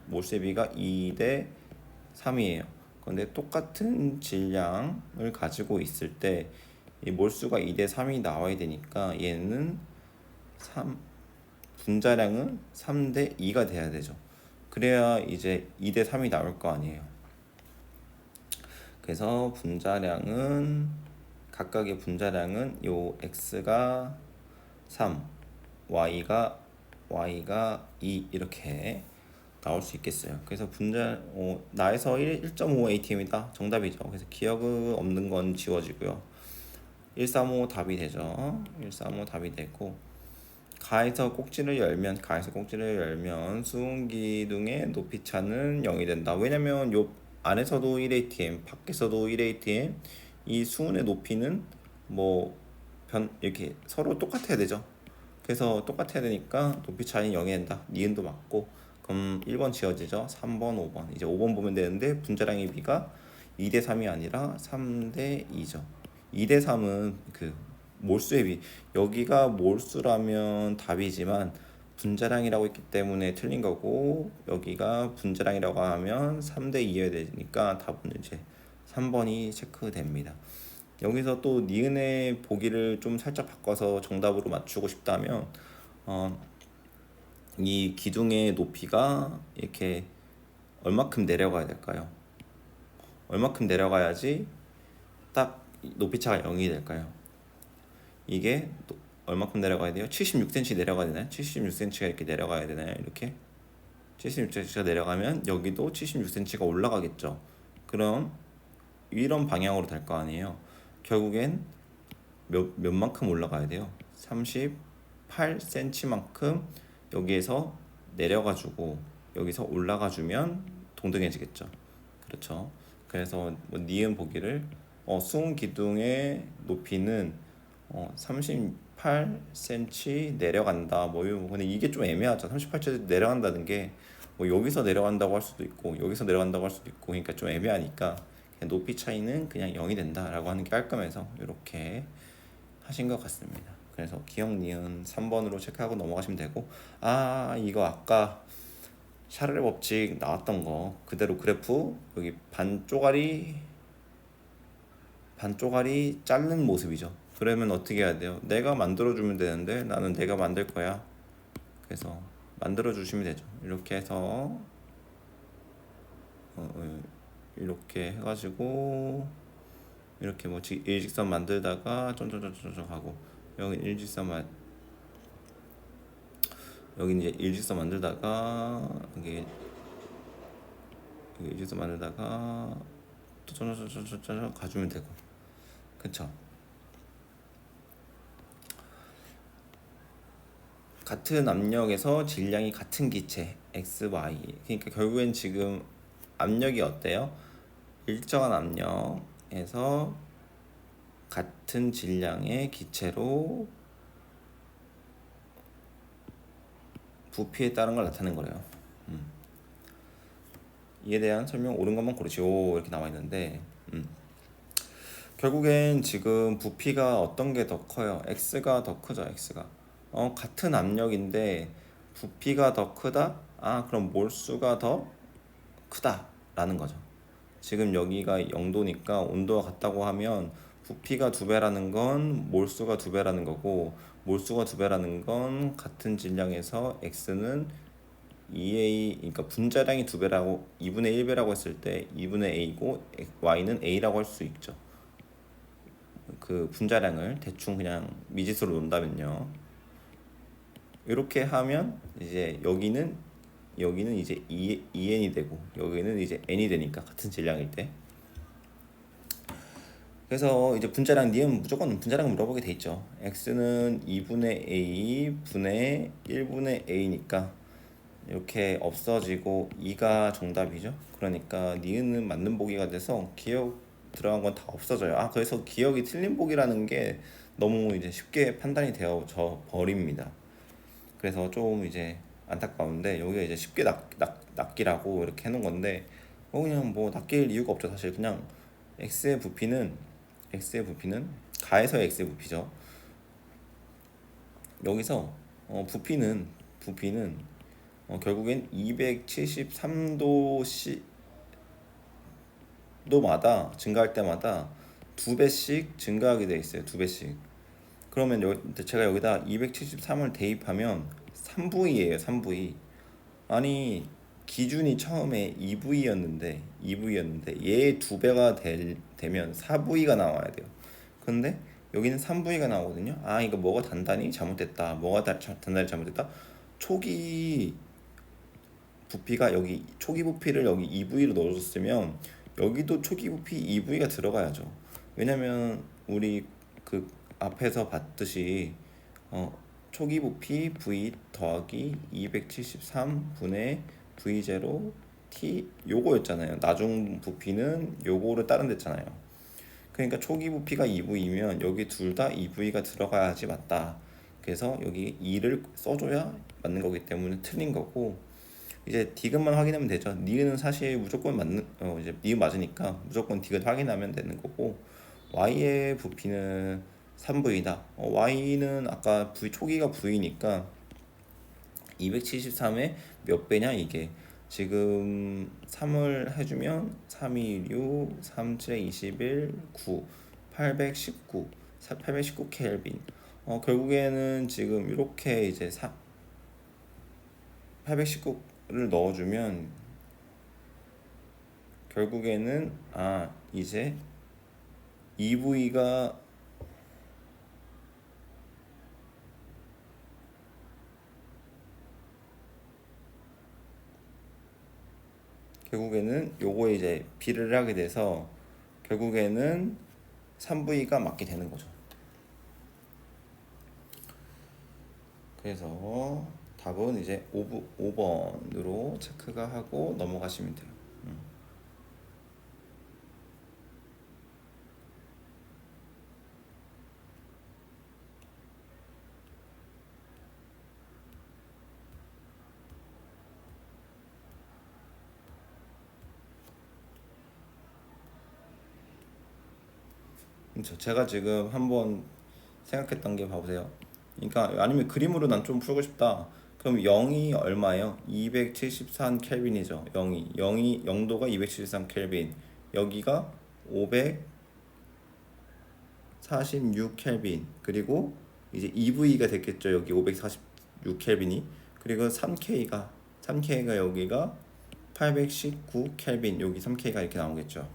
몰수의 B가 2 대 3이에요. 그런데 똑같은 질량을 가지고 있을 때 이 몰수가 2 대 3이 나와야 되니까 얘는 분자량은 3 대 2가 돼야 되죠. 그래야 이제 2 대 3이 나올 거 아니에요. 그래서 분자량은 각각의 분자량은 요 x가 3, y가 2 이렇게 나올 수 있겠어요. 그래서 나에서 1.5 ATM이다 정답이죠. 그래서 기억 없는 건 지워지고요. 135 답이 되죠. 135 답이 되고 가에서 꼭지를 열면 수은기둥의 높이차는 0이 된다. 왜냐면 요 안에서도 1ATM, 밖에서도 1ATM, 이 수은의 높이는 뭐 이렇게 서로 똑같아야 되죠. 그래서 똑같아야 되니까 높이 차이는 0이 된다. 니은도 맞고. 그럼 1번 지워지죠. 3번, 5번. 이제 5번 보면 되는데 분자량의 비가 2대 3이 아니라 3대 2죠. 2대 3은 그 몰수의 비. 여기가 몰수라면 답이지만 분자량이라고 했기 때문에 틀린 거고, 여기가 분자량이라고 하면 3대 2여야 되니까 답은 이제 3번이 체크됩니다. 여기서 또 니은의 보기를 좀 살짝 바꿔서 정답으로 맞추고 싶다면 어, 이 기둥의 높이가 이렇게 얼마큼 내려가야 될까요? 얼마큼 내려가야지 딱 높이 차가 0이 될까요? 이게 얼마큼 내려가야 돼요? 76cm 내려가야 되나요? 76cm가 이렇게 내려가야 되나요? 이렇게 76cm가 내려가면 여기도 76cm가 올라가겠죠. 그럼 이런 방향으로 될 거 아니에요. 결국엔 몇만큼 올라가야 돼요? 38cm만큼 여기에서 내려가지고 여기서 올라가주면 동등해지겠죠. 그렇죠. 그래서 뭐 니은 보기를 수은 기둥의 높이는 38cm 내려간다. 근데 이게 좀 애매하죠. 38cm 내려간다는 게 뭐 여기서 내려간다고 할 수도 있고 여기서 내려간다고 할 수도 있고, 그러니까 좀 애매하니까 그냥 높이 차이는 그냥 0이 된다라고 하는 게 깔끔해서 이렇게 하신 것 같습니다. 그래서 기억 니은 3번으로 체크하고 넘어가시면 되고, 이거 아까 샤를의 법칙 나왔던 거 그대로 그래프 여기 반쪼가리 자른 모습이죠. 그러면 어떻게 해야 돼요? 내가 만들어주면 되는데 나는 내가 만들 거야. 그래서 만들어주시면 되죠. 이렇게 해서 이렇게 해가지고 이렇게 뭐 일직선 만들다가 쫀쫀쫀쫀쫀 하고, 여기 이제 일직선 만들다가 여기 일직선 만들다가 또 쫀쫀쫀쫀쫀 가주면 되고, 그쵸? 같은 압력에서 질량이 같은 기체 x, y. 그러니까 결국엔 지금 압력이 어때요? 일정한 압력에서 같은 질량의 기체로 부피에 따른 걸 나타내는 거래요. 이에 대한 설명 옳은 것만 고르시오 이렇게 나와 있는데, 결국엔 지금 부피가 어떤 게 더 커요? x가 더 크죠. x가 같은 압력인데 부피가 더 크다? 그럼 몰수가 더 크다라는 거죠. 지금 여기가 0도니까 온도가 같다고 하면 부피가 2배라는 건 몰수가 2배라는 거고, 몰수가 2배라는 건 같은 질량에서 x는 2a, 그러니까 분자량이 2배라고 2분의 1배라고 했을 때 2분의 a고 y는 a라고 할 수 있죠. 그 분자량을 대충 그냥 미지수로 놓는다면요. 이렇게 하면 이제 여기는 이제 2n이 되고 여기는 이제 n이 되니까 같은 질량일 때. 그래서 이제 분자량 니은 무조건 분자량 물어보게 돼 있죠. x는 2분의 a 분의 1분의 a니까 이렇게 없어지고 2가 정답이죠. 그러니까 니은은 맞는 보기가 돼서 기억 들어간 건 다 없어져요. 그래서 기억이 틀린 보기라는 게 너무 이제 쉽게 판단이 되어져 버립니다. 그래서 좀 이제 안타까운데, 여기가 이제 쉽게 낚이라고 이렇게 해놓은 건데 그냥 뭐 낚일 이유가 없죠. 사실 그냥 x의 부피는 가에서의 x의 부피죠. 여기서 부피는 결국엔 273도마다 증가할 때마다 2배씩 증가하게 돼 있어요. 2배씩. 그러면 제가 여기다 273을 대입하면 3V예요. 3V. 아니 기준이 처음에 2V였는데 얘의 2배가 되면 4V가 나와야 돼요. 근데 여기는 3V가 나오거든요. 이거 뭐가 단단히 잘못됐다. 단단히 잘못됐다. 초기 부피가 여기 초기 부피를 여기 2V로 넣어줬으면 여기도 초기 부피 2V가 들어가야죠. 왜냐면 우리 그 앞에서 봤듯이 초기 부피 V 더하기 273분의 V0 T 요거였잖아요. 나중 부피는 요거를 다른 데잖아요. 그러니까 초기 부피가 2V면 여기 둘 다 2V가 들어가야지 맞다. 그래서 여기 2를 써줘야 맞는 거기 때문에 틀린 거고, 이제 디귿만 확인하면 되죠. 니은 사실 무조건 맞는 이제 니은 맞으니까 무조건 디귿 확인하면 되는 거고, y의 부피는 3V다. y는 아까 V 초기가 V니까 273의 몇 배냐 이게. 지금 3을 해주면 3, 2, 6, 3, 7, 21, 9, 819, 819 켈빈. 결국에는 지금 이렇게 이제 819를 넣어주면 결국에는 이제 EV가 결국에는 요거에 이제 비를 하게 돼서 결국에는 3V가 맞게 되는 거죠. 그래서 답은 이제 5번으로 체크가 하고 넘어가시면 돼요. 그렇죠. 제가 지금 한번 생각했던 게 봐보세요. 그러니까 아니면 그림으로 난 좀 풀고 싶다. 그럼 0이 얼마예요? 273 켈빈이죠. 0이 0도가 273 켈빈. 여기가 546 켈빈. 그리고 이제 EV가 됐겠죠. 여기 546 켈빈이. 그리고 3K가 여기가 819 켈빈. 여기 3K가 이렇게 나오겠죠.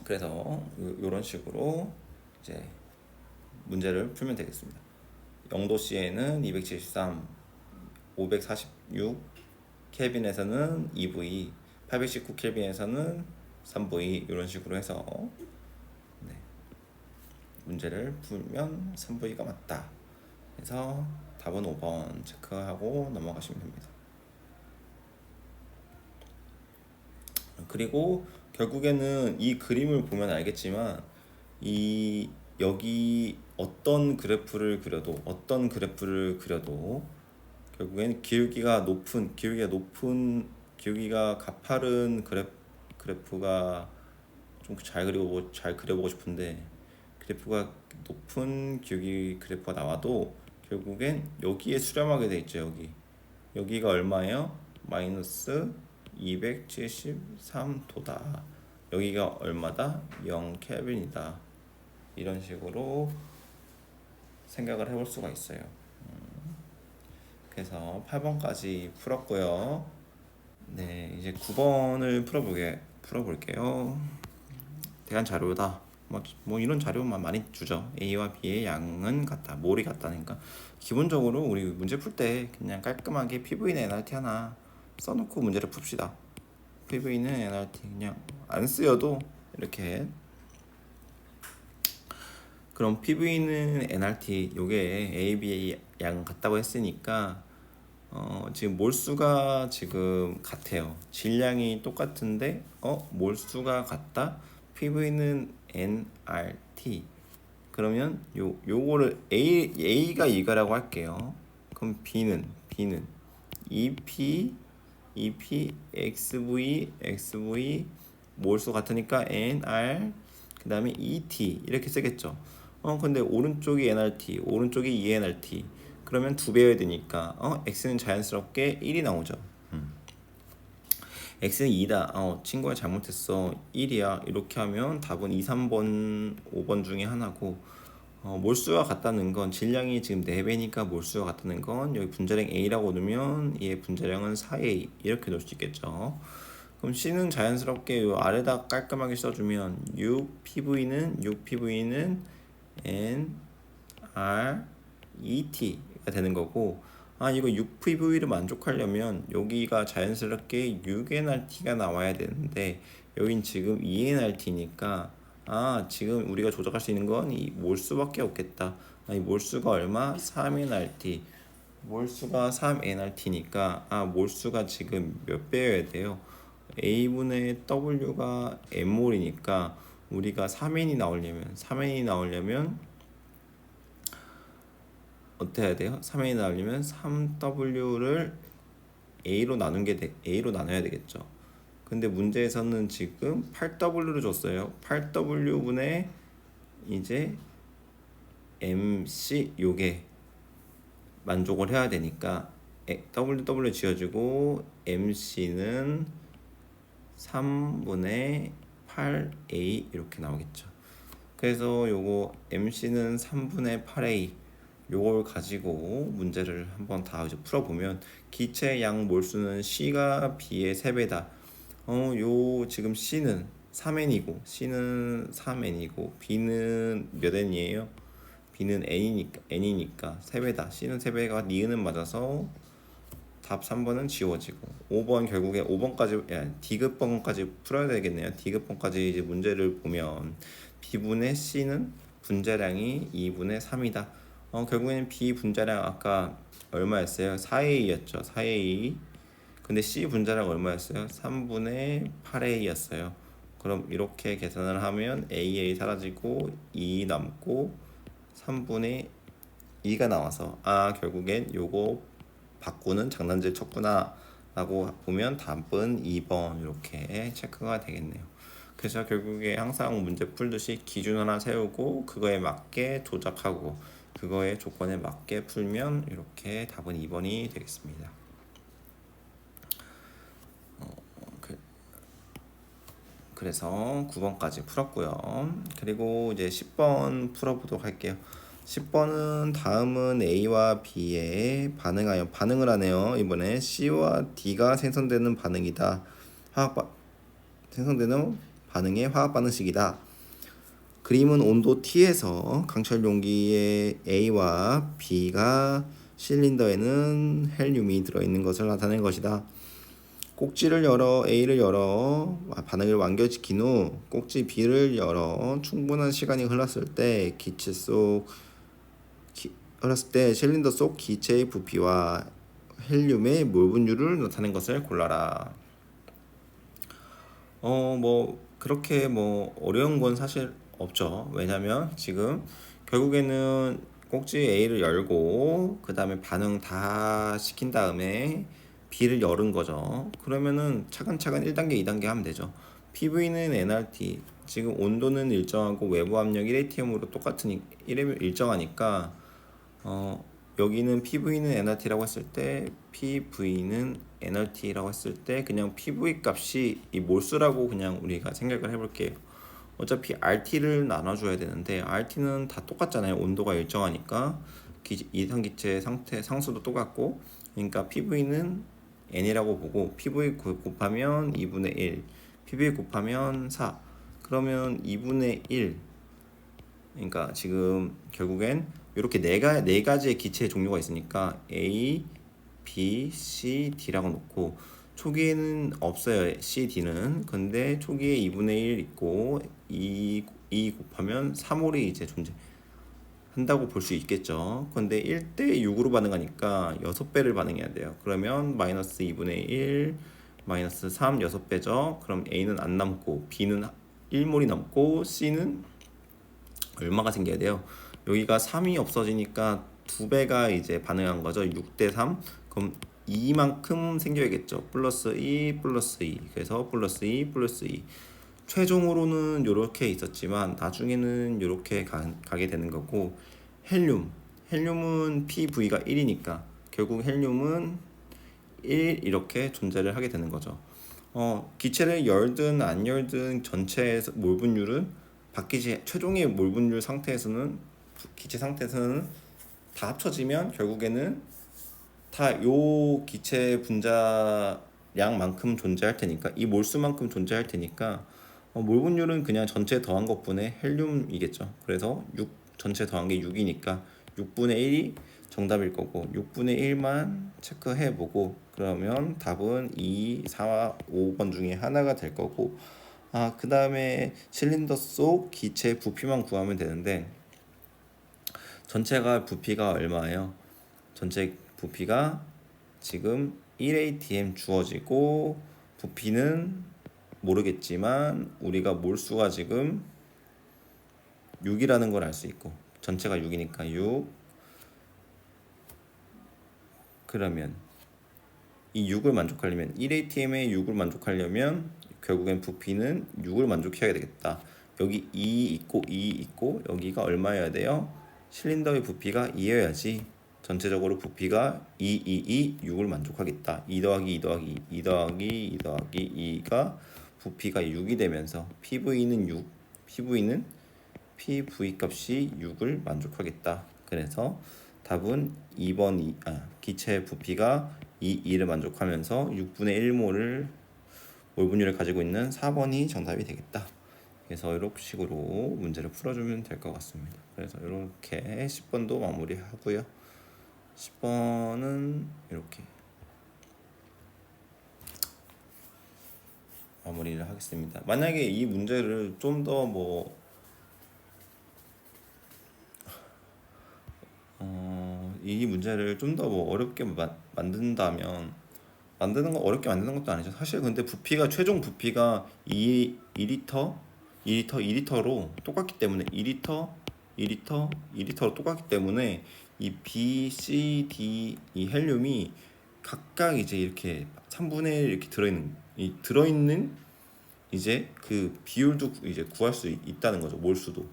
그래서 이런 식으로 이제 문제를 풀면 되겠습니다. 0도C에는 273, 546 켈빈에서는 2V, 819 켈빈에서는 3V 이런 식으로 해서 문제를 풀면 3V가 맞다. 그래서 답은 5번 체크하고 넘어가시면 됩니다. 그리고 결국에는 이 그림을 보면 알겠지만 여기 어떤 그래프를 그려도 결국엔 기울기가 가파른 그래프가 좀 잘 그려보고 싶은데, 그래프가 높은 기울기 그래프가 나와도 결국엔 여기에 수렴하게 돼 있죠. 여기가 얼마예요? 마이너스 273도다. 여기가 얼마다? 0 켈빈이다. 이런 식으로 생각을 해볼 수가 있어요. 그래서 8번까지 풀었고요. 네, 이제 9번을 풀어볼게요. 대한 자료다. 뭐 이런 자료만 많이 주죠. A와 B의 양은 같다. 몰이 같다니까. 기본적으로 우리 문제 풀 때 그냥 깔끔하게 PV는 NRT 하나 써놓고 문제를 풉시다. PV는 NRT 그냥 안 쓰여도 이렇게. 그럼 PV는 NRT 요게 A, B 양 같다고 했으니까 지금 몰수가 지금 같아요. 질량이 똑같은데 몰수가 같다. PV는 NRT. 그러면 요거를 A가 이거라고 할게요. 그럼 B는 EP XV 몰수 같으니까 NR 그다음에 ET 이렇게 쓰겠죠. 근데 오른쪽이 NRT, 오른쪽이 ENRT. 그러면 두 배여야 되니까 X는 자연스럽게 1이 나오죠. X는 2다. 친구가 잘못했어. 1이야. 이렇게 하면 답은 2, 3번, 5번 중에 하나고, 몰수가 같다는 건 질량이 지금 4배니까 몰수가 같다는 건 여기 분자량 A라고 놓으면 얘 분자량은 4A 이렇게 놓을 수 있겠죠. 그럼 C는 자연스럽게 요 아래다 깔끔하게 써주면 6PV는 NRET가 되는 거고, 이거 6PV를 만족하려면 여기가 자연스럽게 6NRT가 나와야 되는데 여긴 지금 2NRT니까 지금 우리가 조작할 수 있는 건 이 몰수밖에 없겠다. 이 몰수가 얼마? 3NRT. 몰수가 3NRT니까 몰수가 지금 몇 배여야 돼요? A분의 W가 M몰이니까 우리가 3N이 나오려면 어떻게 해야 돼요? 3N이 나오려면 3W를 A로 나눠야 되겠죠. 근데 문제에서는 지금 8W를 줬어요. 8W분의 이제 MC 요게 만족을 해야 되니까 WW 지어지고 MC는 3분의 8A 이렇게 나오겠죠. 그래서 요거 MC는 3분의 8A 요걸 가지고 문제를 한번 다 이제 풀어보면 기체 양 몰수는 C가 B의 3배다. 요 지금 C는 3N이고 C는 3N이고 B는 몇 N이에요? B는 N이니까 3배다. C는 3배가 니은은 맞아서 답 3번은 지워지고 5번 결국에 5번까지 D급번까지 풀어야 되겠네요. D급번까지 이제 문제를 보면 B분의 C는 분자량이 2분의 3이다. 결국에는 B 분자량 아까 얼마였어요? 4A였죠. 4A. 근데 C 분자량 얼마였어요? 3분의 8A였어요. 그럼 이렇게 계산을 하면 AA 사라지고 2 남고 3분의 2가 나와서 결국엔 요거 바꾸는 장난질 쳤구나 라고 보면 답은 2번 이렇게 체크가 되겠네요. 그래서 결국에 항상 문제 풀듯이 기준 하나 세우고 그거에 맞게 조작하고 그거의 조건에 맞게 풀면 이렇게 답은 2번이 되겠습니다. 그래서 9번까지 풀었고요. 그리고 이제 10번 풀어보도록 할게요. 10번은 다음은 A와 B에 반응을 하네요. 이번에 C와 D가 생성되는 반응이다. 생성되는 반응의 화학 반응식이다. 그림은 온도 T에서 강철 용기에 A와 B가 실린더에는 헬륨이 들어있는 것을 나타낸 것이다. 꼭지를 열어 A를 열어 반응을 완결시킨 후 꼭지 B를 열어 충분한 시간이 흘렀을 때 실린더 속 기체의 부피와 헬륨의 몰 분율을 나타낸 것을 골라라. 뭐 그렇게 뭐 어려운 건 사실 없죠. 왜냐면 지금 결국에는 꼭지 A를 열고 그 다음에 반응 다 시킨 다음에 B를 열은 거죠. 그러면은 차근차근 1단계, 2단계 하면 되죠. PV는 nRT, 지금 온도는 일정하고 외부 압력 1atm으로 일정하니까 여기는 PV는 nRT라고 했을 때 PV는 nRT라고 했을 때 그냥 PV 값이 이 몰수라고 그냥 우리가 생각을 해볼게요. 어차피 RT를 나눠줘야 되는데 RT는 다 똑같잖아요. 온도가 일정하니까 이상기체 상태 상수도 똑같고 그러니까 PV는 n이라고 보고 PV 곱하면 2분의 1 PV 곱하면 4 그러면 2분의 1 그러니까 지금 결국엔 이렇게 네 가지의 기체의 종류가 있으니까 A, B, C, D라고 놓고 초기에는 없어요. C, D는. 근데 초기에 2분의 1 있고 2 곱하면 3홀이 이제 존재한다고 볼 수 있겠죠. 근데 1대 6으로 반응하니까 6배를 반응해야 돼요. 그러면 마이너스 2분의 1 마이너스 3 6배죠. 그럼 A는 안 남고 B는 1몰이 남고 C는 얼마가 생겨야 돼요? 여기가 3이 없어지니까 2배가 이제 반응한 거죠. 6대 3. 그럼 2만큼 생겨야겠죠. 플러스 2 플러스 2. 그래서 플러스 2 플러스 2. 최종으로는 이렇게 있었지만 나중에는 이렇게 가게 되는 거고 헬륨은 PV가 1이니까 결국 헬륨은 1 이렇게 존재를 하게 되는 거죠. 기체를 열든 안 열든 전체 몰 분율은 바뀌지 최종의 몰 분율 상태에서는 기체 상태에서는 다 합쳐지면 결국에는 다 요 기체 분자량만큼 존재할 테니까 이 몰수만큼 존재할 테니까 몰 분율은 그냥 전체 더한 것분의 헬륨이겠죠. 그래서 6 전체 더한 게 6이니까 6분의 1이 정답일 거고 6분의 1만 체크해보고 그러면 답은 2, 4, 5번 중에 하나가 될 거고 그 다음에 실린더 속 기체 부피만 구하면 되는데 전체가 부피가 얼마예요? 전체 부피가 지금 1atm 주어지고 부피는 모르겠지만 우리가 몰수가 지금 6이라는 걸 알 수 있고 전체가 6이니까 6. 그러면 이 6을 만족하려면 1ATM의 6을 만족하려면 결국엔 부피는 6을 만족해야 되겠다. 여기 2 있고 2 있고 여기가 얼마여야 돼요? 실린더의 부피가 2여야지 전체적으로 부피가 6을 만족하겠다. 2 더하기 2 더하기 2 더하기 2 더하기 2가 부피가 6이 되면서 PV는 6, PV 값이 6을 만족하겠다. 그래서 답은 2번 기체의 부피가 2를 만족하면서 6분의 1몰 몰분율을 가지고 있는 4번이 정답이 되겠다. 그래서 이렇게 식으로 문제를 풀어주면 될 것 같습니다. 그래서 이렇게 10번도 마무리하고요. 10번은 이렇게 마무리를 하겠습니다. 만약에 이 문제를 좀 더 이 문제를 좀 더 어렵게 만든다면 만드는 거 어렵게 만드는 것도 아니죠. 사실 근데 부피가 최종 부피가 2리터, 2리터로 똑같기 때문에 2리터, 2리터로 똑같기 때문에 이 B, C, D 이 헬륨이 각각 이제 이렇게 3분의 1 이렇게 들어있는 이제 그 비율도 이제 구할 수 있다는 거죠. 몰수도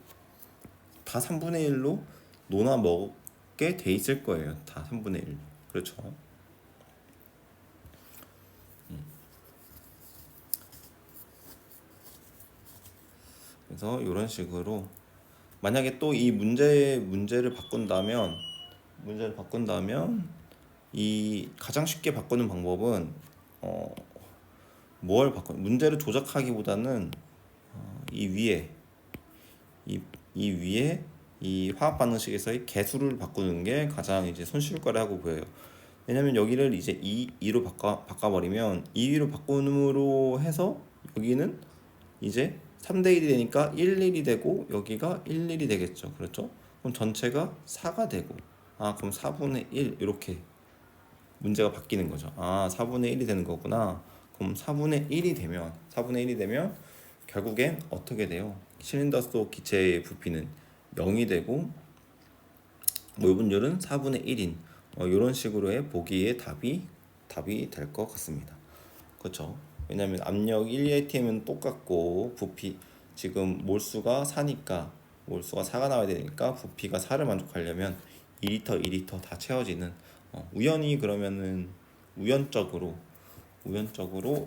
다 3분의 1로 녹아 먹게 돼 있을 거예요. 다 3분의 1. 그렇죠. 그래서 이런 식으로 만약에 또 이 문제를 바꾼다면 이 가장 쉽게 바꾸는 방법은 문제를 조작하기보다는 이 위에 이 화학 반응식에서의 개수를 바꾸는 게 가장 이제 손쉬울 거라고 보여요. 왜냐면 여기를 이제 2로 바꿔버리면 2로 바꿈으로 해서 여기는 이제 3대 1이 되니까 11이 되고 여기가 11이 되겠죠. 그렇죠? 그럼 전체가 4가 되고 그럼 4분의 1 이렇게 문제가 바뀌는 거죠. 4분의 1이 되는 거구나. 그럼 4분의 1이 되면 결국엔 어떻게 돼요? 실린더 속 기체의 부피는 0이 되고 몰분율은 4분의 1인 이런 식으로의 보기의 답이 될 것 같습니다. 그렇죠? 왜냐하면 압력 1ATM은 똑같고 부피 지금 몰수가 4니까 몰수가 4가 나와야 되니까 부피가 4를 만족하려면 2리터 다 채워지는 우연히 그러면은 우연적으로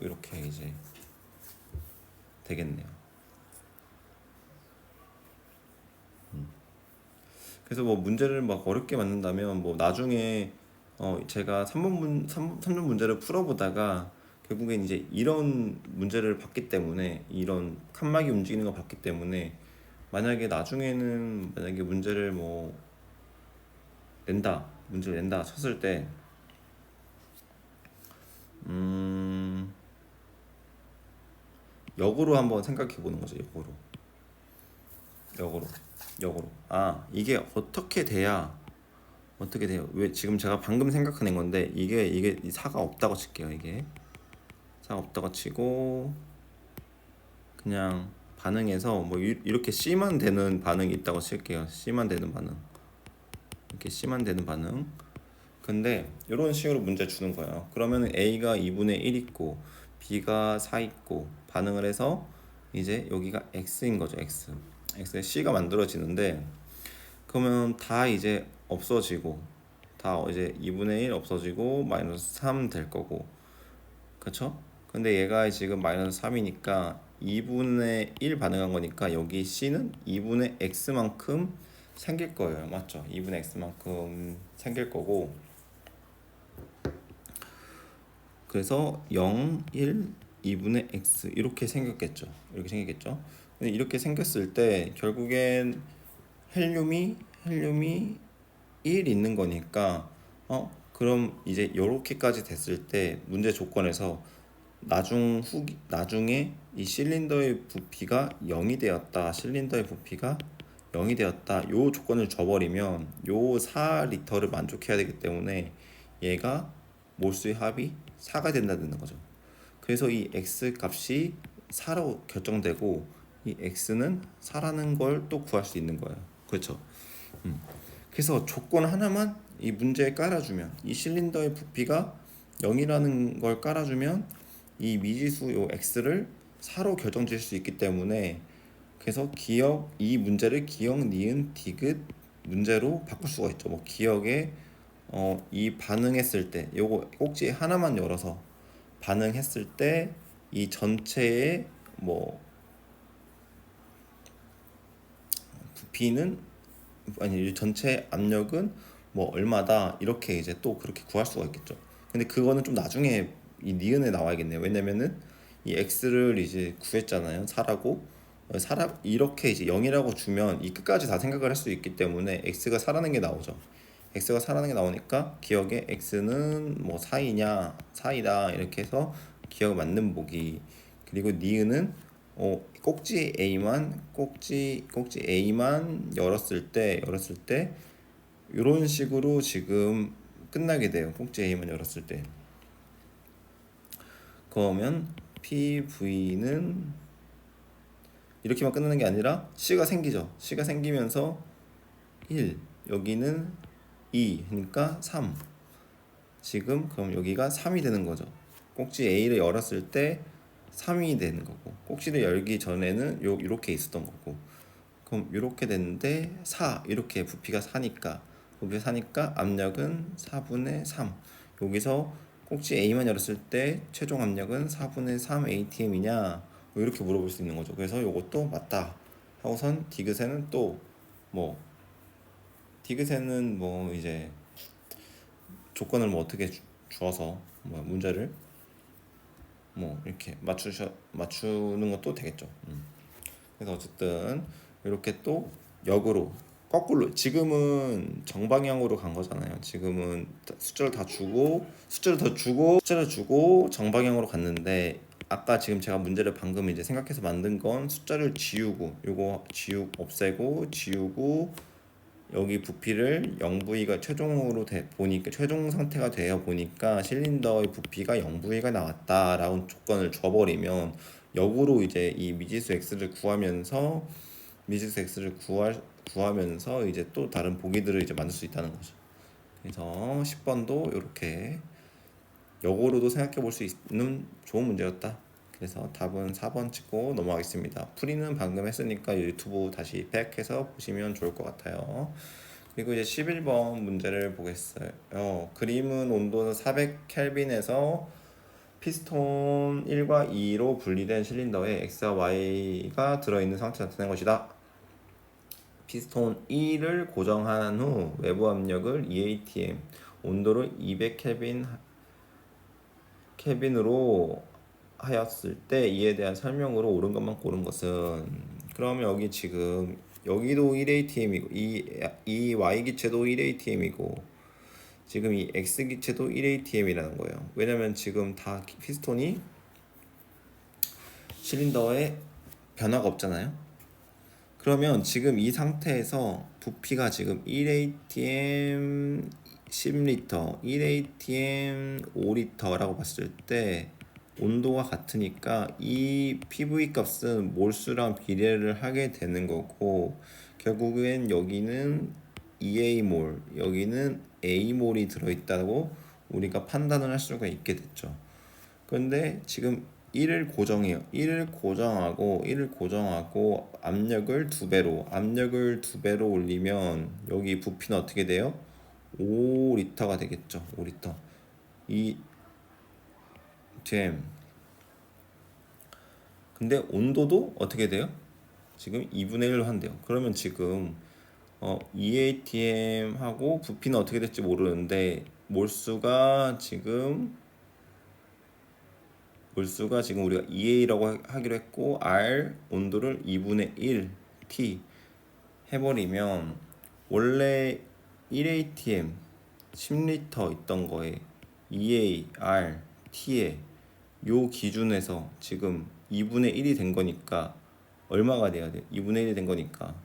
이렇게 이제 되겠네요. 그래서 문제를 막 어렵게 만든다면 나중에 제가 3번 문제를 풀어보다가 결국엔 이제 이런 문제를 봤기 때문에 이런 칸막이 움직이는 거 봤기 때문에 만약에 나중에는 문제를 낸다 쳤을 때 역으로 한번 생각해 보는 거죠. 역으로 이게 어떻게 돼요? 왜 지금 제가 방금 생각해낸 건데 이게 사가 없다고 칠게요. 이게 사가 없다고 치고 그냥 반응에서 이렇게 C만 되는 반응이 있다고 칠게요. C만 되는 반응. 이렇게 C만 되는 반응. 근데 이런 식으로 문제 주는 거예요. 그러면 A가 2분의 1 있고 B가 4 있고 반응을 해서 이제 여기가 X인 거죠. X에 C가 만들어지는데 그러면 다 이제 없어지고 다 이제 2분의 1 없어지고 마이너스 3 될 거고 그쵸? 근데 얘가 지금 마이너스 3이니까 2분의 1 반응한 거니까 여기 C는 2분의 X만큼 생길 거예요. 맞죠? 2분의 X만큼 생길 거고 그래서 0, 1, 2분의 X 이렇게 생겼겠죠. 근데 이렇게 생겼을 때 결국엔 헬륨이 1 있는 거니까 그럼 이제 이렇게까지 됐을 때 문제 조건에서 나중에 이 실린더의 부피가 0이 되었다. 요 조건을 줘버리면 요 4리터를 만족해야 되기 때문에 얘가 몰수의 합이 4가 된다는 거죠. 그래서 이 x 값이 4로 결정되고 이 x는 4라는 걸 또 구할 수 있는 거예요. 그렇죠? 그래서 조건 하나만 이 문제에 깔아주면 이 실린더의 부피가 0이라는 걸 깔아주면 이 미지수 요 x를 4로 결정질 수 있기 때문에 그래서 기억 이 문제를 기억 니은 디귿 문제로 바꿀 수가 있죠. 뭐 기억에 이 반응했을 때 요거 꼭지 하나만 열어서 반응했을 때 이 전체의 뭐 부피는 아니 전체 압력은 뭐 얼마다 이렇게 이제 또 그렇게 구할 수가 있겠죠. 근데 그거는 좀 나중에 이 니은에 나와야겠네요. 왜냐면은 이 x를 이제 구했잖아요. 4라고 4라 이렇게 이제 0이라고 주면 이 끝까지 다 생각을 할 수 있기 때문에 x가 4라는 게 나오죠. x가 4라는 게 나오니까 기억에 x는 뭐 4이냐 4이다 이렇게 해서 기억 맞는 보기. 그리고 니은은 꼭지 A만 열었을 때 이런 식으로 지금 끝나게 돼요. 꼭지 A만 열었을 때. 그러면 PV는 이렇게만 끝나는 게 아니라 C가 생기죠. C가 생기면서 1, 여기는 2, 그러니까 3. 지금 그럼 여기가 3이 되는 거죠. 꼭지 A를 열었을 때 3이 되는 거고 꼭지를 열기 전에는 이렇게 있었던 거고 그럼 이렇게 됐는데 4 이렇게 부피가 4니까 압력은 4분의 3 여기서 꼭지 A만 열었을 때 최종 압력은 4분의 3 ATM이냐 뭐 이렇게 물어볼 수 있는 거죠. 그래서 이것도 맞다 하고선 디귿에는 또 뭐 디귿에는 뭐 이제 조건을 뭐 어떻게 주어서 뭐 문제를 뭐 이렇게 맞추는 것도 되겠죠. 그래서 어쨌든 이렇게 또 역으로 거꾸로 지금은 정방향으로 간 거잖아요. 지금은 숫자를 주고 정방향으로 갔는데 아까 지금 제가 문제를 방금 이제 생각해서 만든 건 숫자를 지우고 요거 없애고 지우고 여기 부피를 0V가 보니까 최종 상태가 되어 보니까 실린더의 부피가 0V가 나왔다라는 조건을 줘버리면 역으로 이제 이 미지수 x를 구하면서 이제 또 다른 보기들을 이제 만들 수 있다는 거죠. 그래서 10번도 이렇게 역으로도 생각해 볼 수 있는 좋은 문제였다. 그래서 답은 4번 찍고 넘어가겠습니다. 풀이는 방금 했으니까 유튜브 다시 백해서 보시면 좋을 것 같아요. 그리고 이제 11번 문제를 보겠어요. 그림은 온도 400켈빈에서 피스톤 1과 2로 분리된 실린더에 X와 Y가 들어있는 상태를 나타낸 것이다. 피스톤 1을 고정한 후 외부 압력을 EATM, 온도를 200켈빈으로 하였을 때 이에 대한 설명으로 옳은 것만 고른 것은 그러면 여기 지금 여기도 1ATM이고 이 Y 기체도 1ATM이고 지금 이 X 기체도 1ATM이라는 거예요. 왜냐면 지금 다 피스톤이 실린더에 변화가 없잖아요. 그러면 지금 이 상태에서 부피가 지금 1ATM 10리터, 1ATM 5리터라고 봤을 때 온도가 같으니까 이 PV 값은 몰수랑 비례를 하게 되는 거고 결국엔 여기는 EA몰, 여기는 A몰이 들어있다고 우리가 판단을 할 수가 있게 됐죠. 그런데 지금 1을 고정해요. 1을 고정하고 압력을 2배로 올리면 여기 부피는 어떻게 돼요? 5리터가 되겠죠. 5리터. 이 잼. 근데 온도도 어떻게 돼요? 지금 2분의 1로 한대요. 그러면 지금 EATM 하고 부피는 어떻게 될지 모르는데 몰수가 지금 우리가 EA라고 하기로 했고 R 온도를 2분의 1 T 해버리면 원래 1ATM 10리터 있던 거에 EA R T에 요 기준에서 지금 2분의 1이 된 거니까 얼마가 돼야 돼? 2분의 1이 된 거니까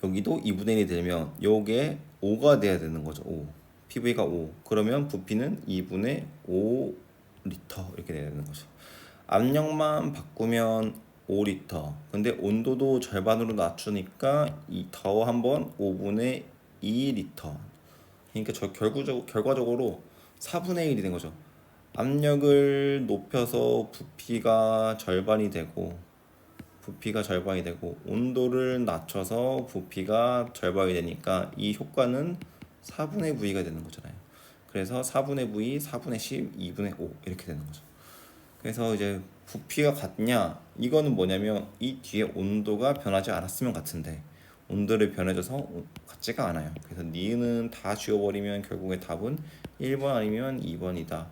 여기도 2분의 1이 되면 요게 5가 돼야 되는 거죠. 5. PV가 5. 그러면 부피는 2분의 5 리터 이렇게 되는 거죠. 압력만 바꾸면 5리터. 근데 온도도 절반으로 낮추니까 이 더 한번 5분의 2리터. 그러니까 결과적으로 4분의 1이 된 거죠. 압력을 높여서 부피가 절반이 되고 온도를 낮춰서 부피가 절반이 되니까 이 효과는 4분의 V가 되는 거잖아요. 그래서 4분의 V, 4분의 10, 2분의 5 이렇게 되는 거죠. 그래서 이제 부피가 같냐? 이거는 뭐냐면 이 뒤에 온도가 변하지 않았으면 같은데 온도를 변해져서 같지가 않아요. 그래서 니은은 다 지워버리면 결국에 답은 1번 아니면 2번이다.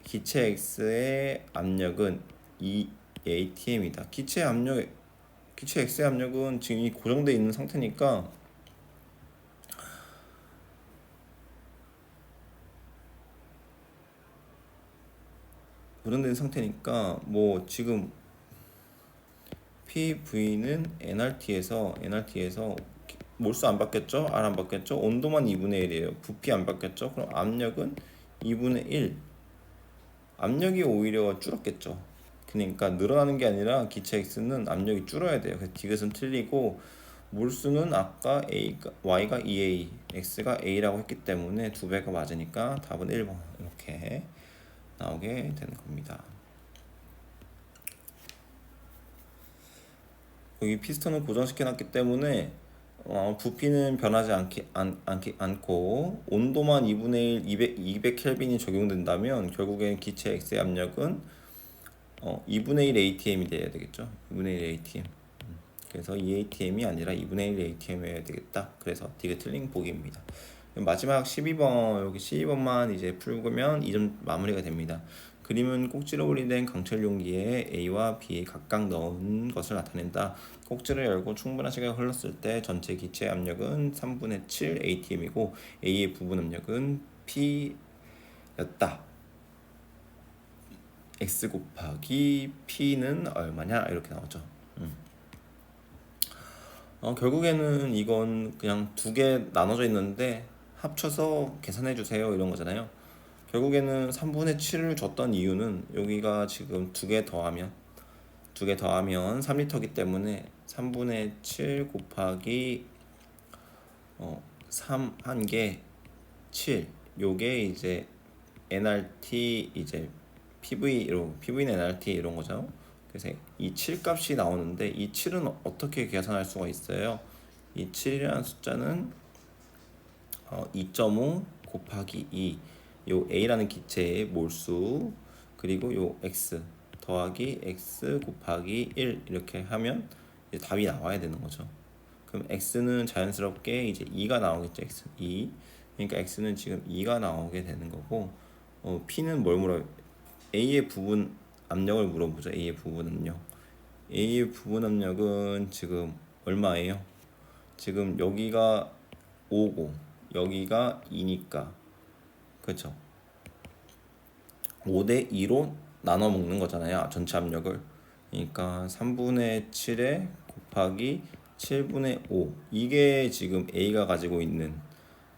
기체 X의 압력은 이 ATM이다. 기체 X의 압력은 지금 이 고정되어 있는 상태니까 뭐 지금 PV는 NRT에서 몰수 안 바뀌었죠? R 안 바뀌었죠? 온도만 2분의 1이에요. 부피 안 바뀌었죠? 그럼 압력은 2분의 1. 압력이 오히려 줄었겠죠. 그러니까 늘어나는 게 아니라 기체 X는 압력이 줄어야 돼요. 그래서 디귿은 틀리고 몰수는 아까 Y가 2A, X가 A라고 했기 때문에 두 배가 맞으니까 답은 1번 이렇게 나오게 되는 겁니다. 여기 피스톤을 고정시켜놨기 때문에 부피는 변하지 않고 온도만 2분의 1, 200켈빈이 적용된다면 결국엔 기체 X의 압력은 2분의 1 ATM이 돼야 되겠죠. 2분의 1 ATM. 그래서 2ATM이 아니라 2분의 1 ATM이어야 되겠다. 그래서 D가 틀린 보기입니다. 마지막 12번, 여기 12번만 이제 풀면 2점 마무리가 됩니다. 그림은 꼭지로 분리된 강철 용기에 A와 B 각각 넣은 것을 나타낸다. 꼭지를 열고 충분한 시간이 흘렀을 때 전체 기체 압력은 3분의 7 ATM이고 A의 부분 압력은 P였다. X 곱하기 P는 얼마냐 이렇게 나오죠. 결국에는 이건 그냥 두 개 나눠져 있는데 합쳐서 계산해 주세요 이런 거잖아요. 결국에는 3분의 7을 줬던 이유는 여기가 지금 두 개 더하면 3리터이기 때문에 3분의 7 곱하기 3 한 개 7. 요게 이제 NRT 이제 PV는 NRT 이런 거죠. 그래서 이 7 값이 나오는데 이 7은 어떻게 계산할 수가 있어요? 이 7이라는 숫자는 2.5 곱하기 2, 요 A라는 기체의 몰수 그리고 요 X 더하기 X 곱하기 1 이렇게 하면 이제 답이 나와야 되는 거죠. 그럼 X는 자연스럽게 이제 2가 나오겠죠. X 2. 그러니까 X는 지금 2가 나오게 되는 거고 P는 뭘 물어요? A의 부분 압력을 물어보죠. A의 부분 압력. A의 부분 압력은 지금 얼마예요? 지금 여기가 5고 여기가 2니까 그렇죠? 5대 2로 나눠 먹는 거잖아요. 전체 압력을. 그러니까 3분의 7에 곱하기 7분의 5 이게 지금 A가 가지고 있는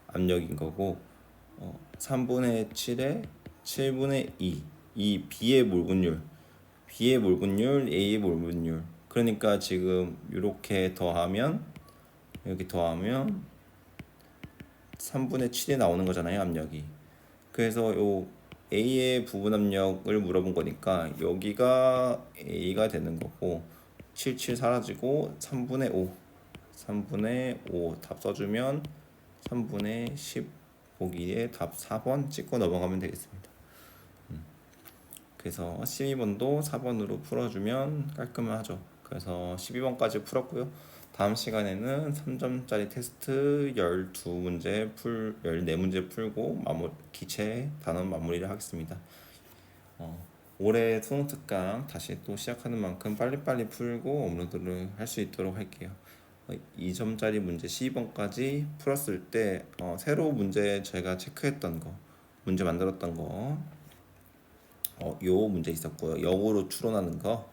압력인 거고 3분의 7에 7분의 2 이 B의 몰분율 A의 몰분율 그러니까 지금 이렇게 더하면 여기 더하면 3분의 7이 나오는 거잖아요 압력이. 그래서 요 A의 부분 압력을 물어본 거니까 여기가 A가 되는 거고 7 사라지고 3분의 5 답 써주면 3분의 10 보기에 답 4번 찍고 넘어가면 되겠습니다. 그래서 12번도 4번으로 풀어주면 깔끔하죠. 그래서 12번까지 풀었고요. 다음 시간에는 3점짜리 테스트 14문제 풀고 기체 단원 마무리를 하겠습니다. 올해 수능 특강 다시 또 시작하는 만큼 빨리빨리 풀고 업로드를 할 수 있도록 할게요. 2점짜리 문제 12번까지 풀었을 때 새로 문제 제가 체크했던 거 문제 만들었던 거 요 문제 있었고요. 역으로 추론하는 거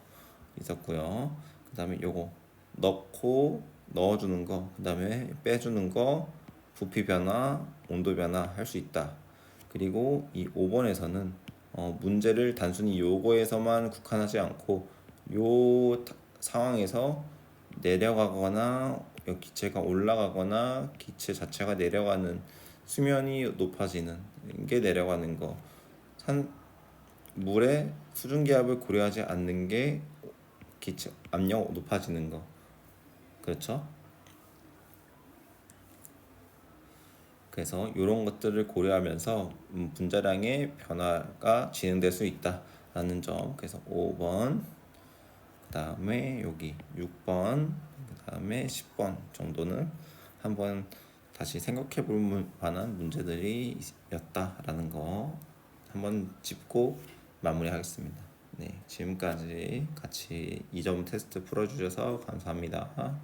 있었고요. 그 다음에 요거 넣고 넣어주는 거, 그 다음에 빼주는 거, 부피 변화, 온도 변화 할 수 있다. 그리고 이 5번에서는 문제를 단순히 요거에서만 국한하지 않고 상황에서 내려가거나 기체가 올라가거나 기체 자체가 내려가는 수면이 높아지는 게 내려가는 거, 물의 수증 기압을 고려하지 않는 게 기체 압력 높아지는 거, 그렇죠? 그래서 이런 것들을 고려하면서 분자량의 변화가 진행될 수 있다라는 점. 그래서 5번, 그 다음에 여기 6번, 그 다음에 10번 정도는 한번 다시 생각해 볼 만한 문제들이었다라는 거 한번 짚고 마무리하겠습니다. 네, 지금까지 같이 2점 테스트 풀어주셔서 감사합니다.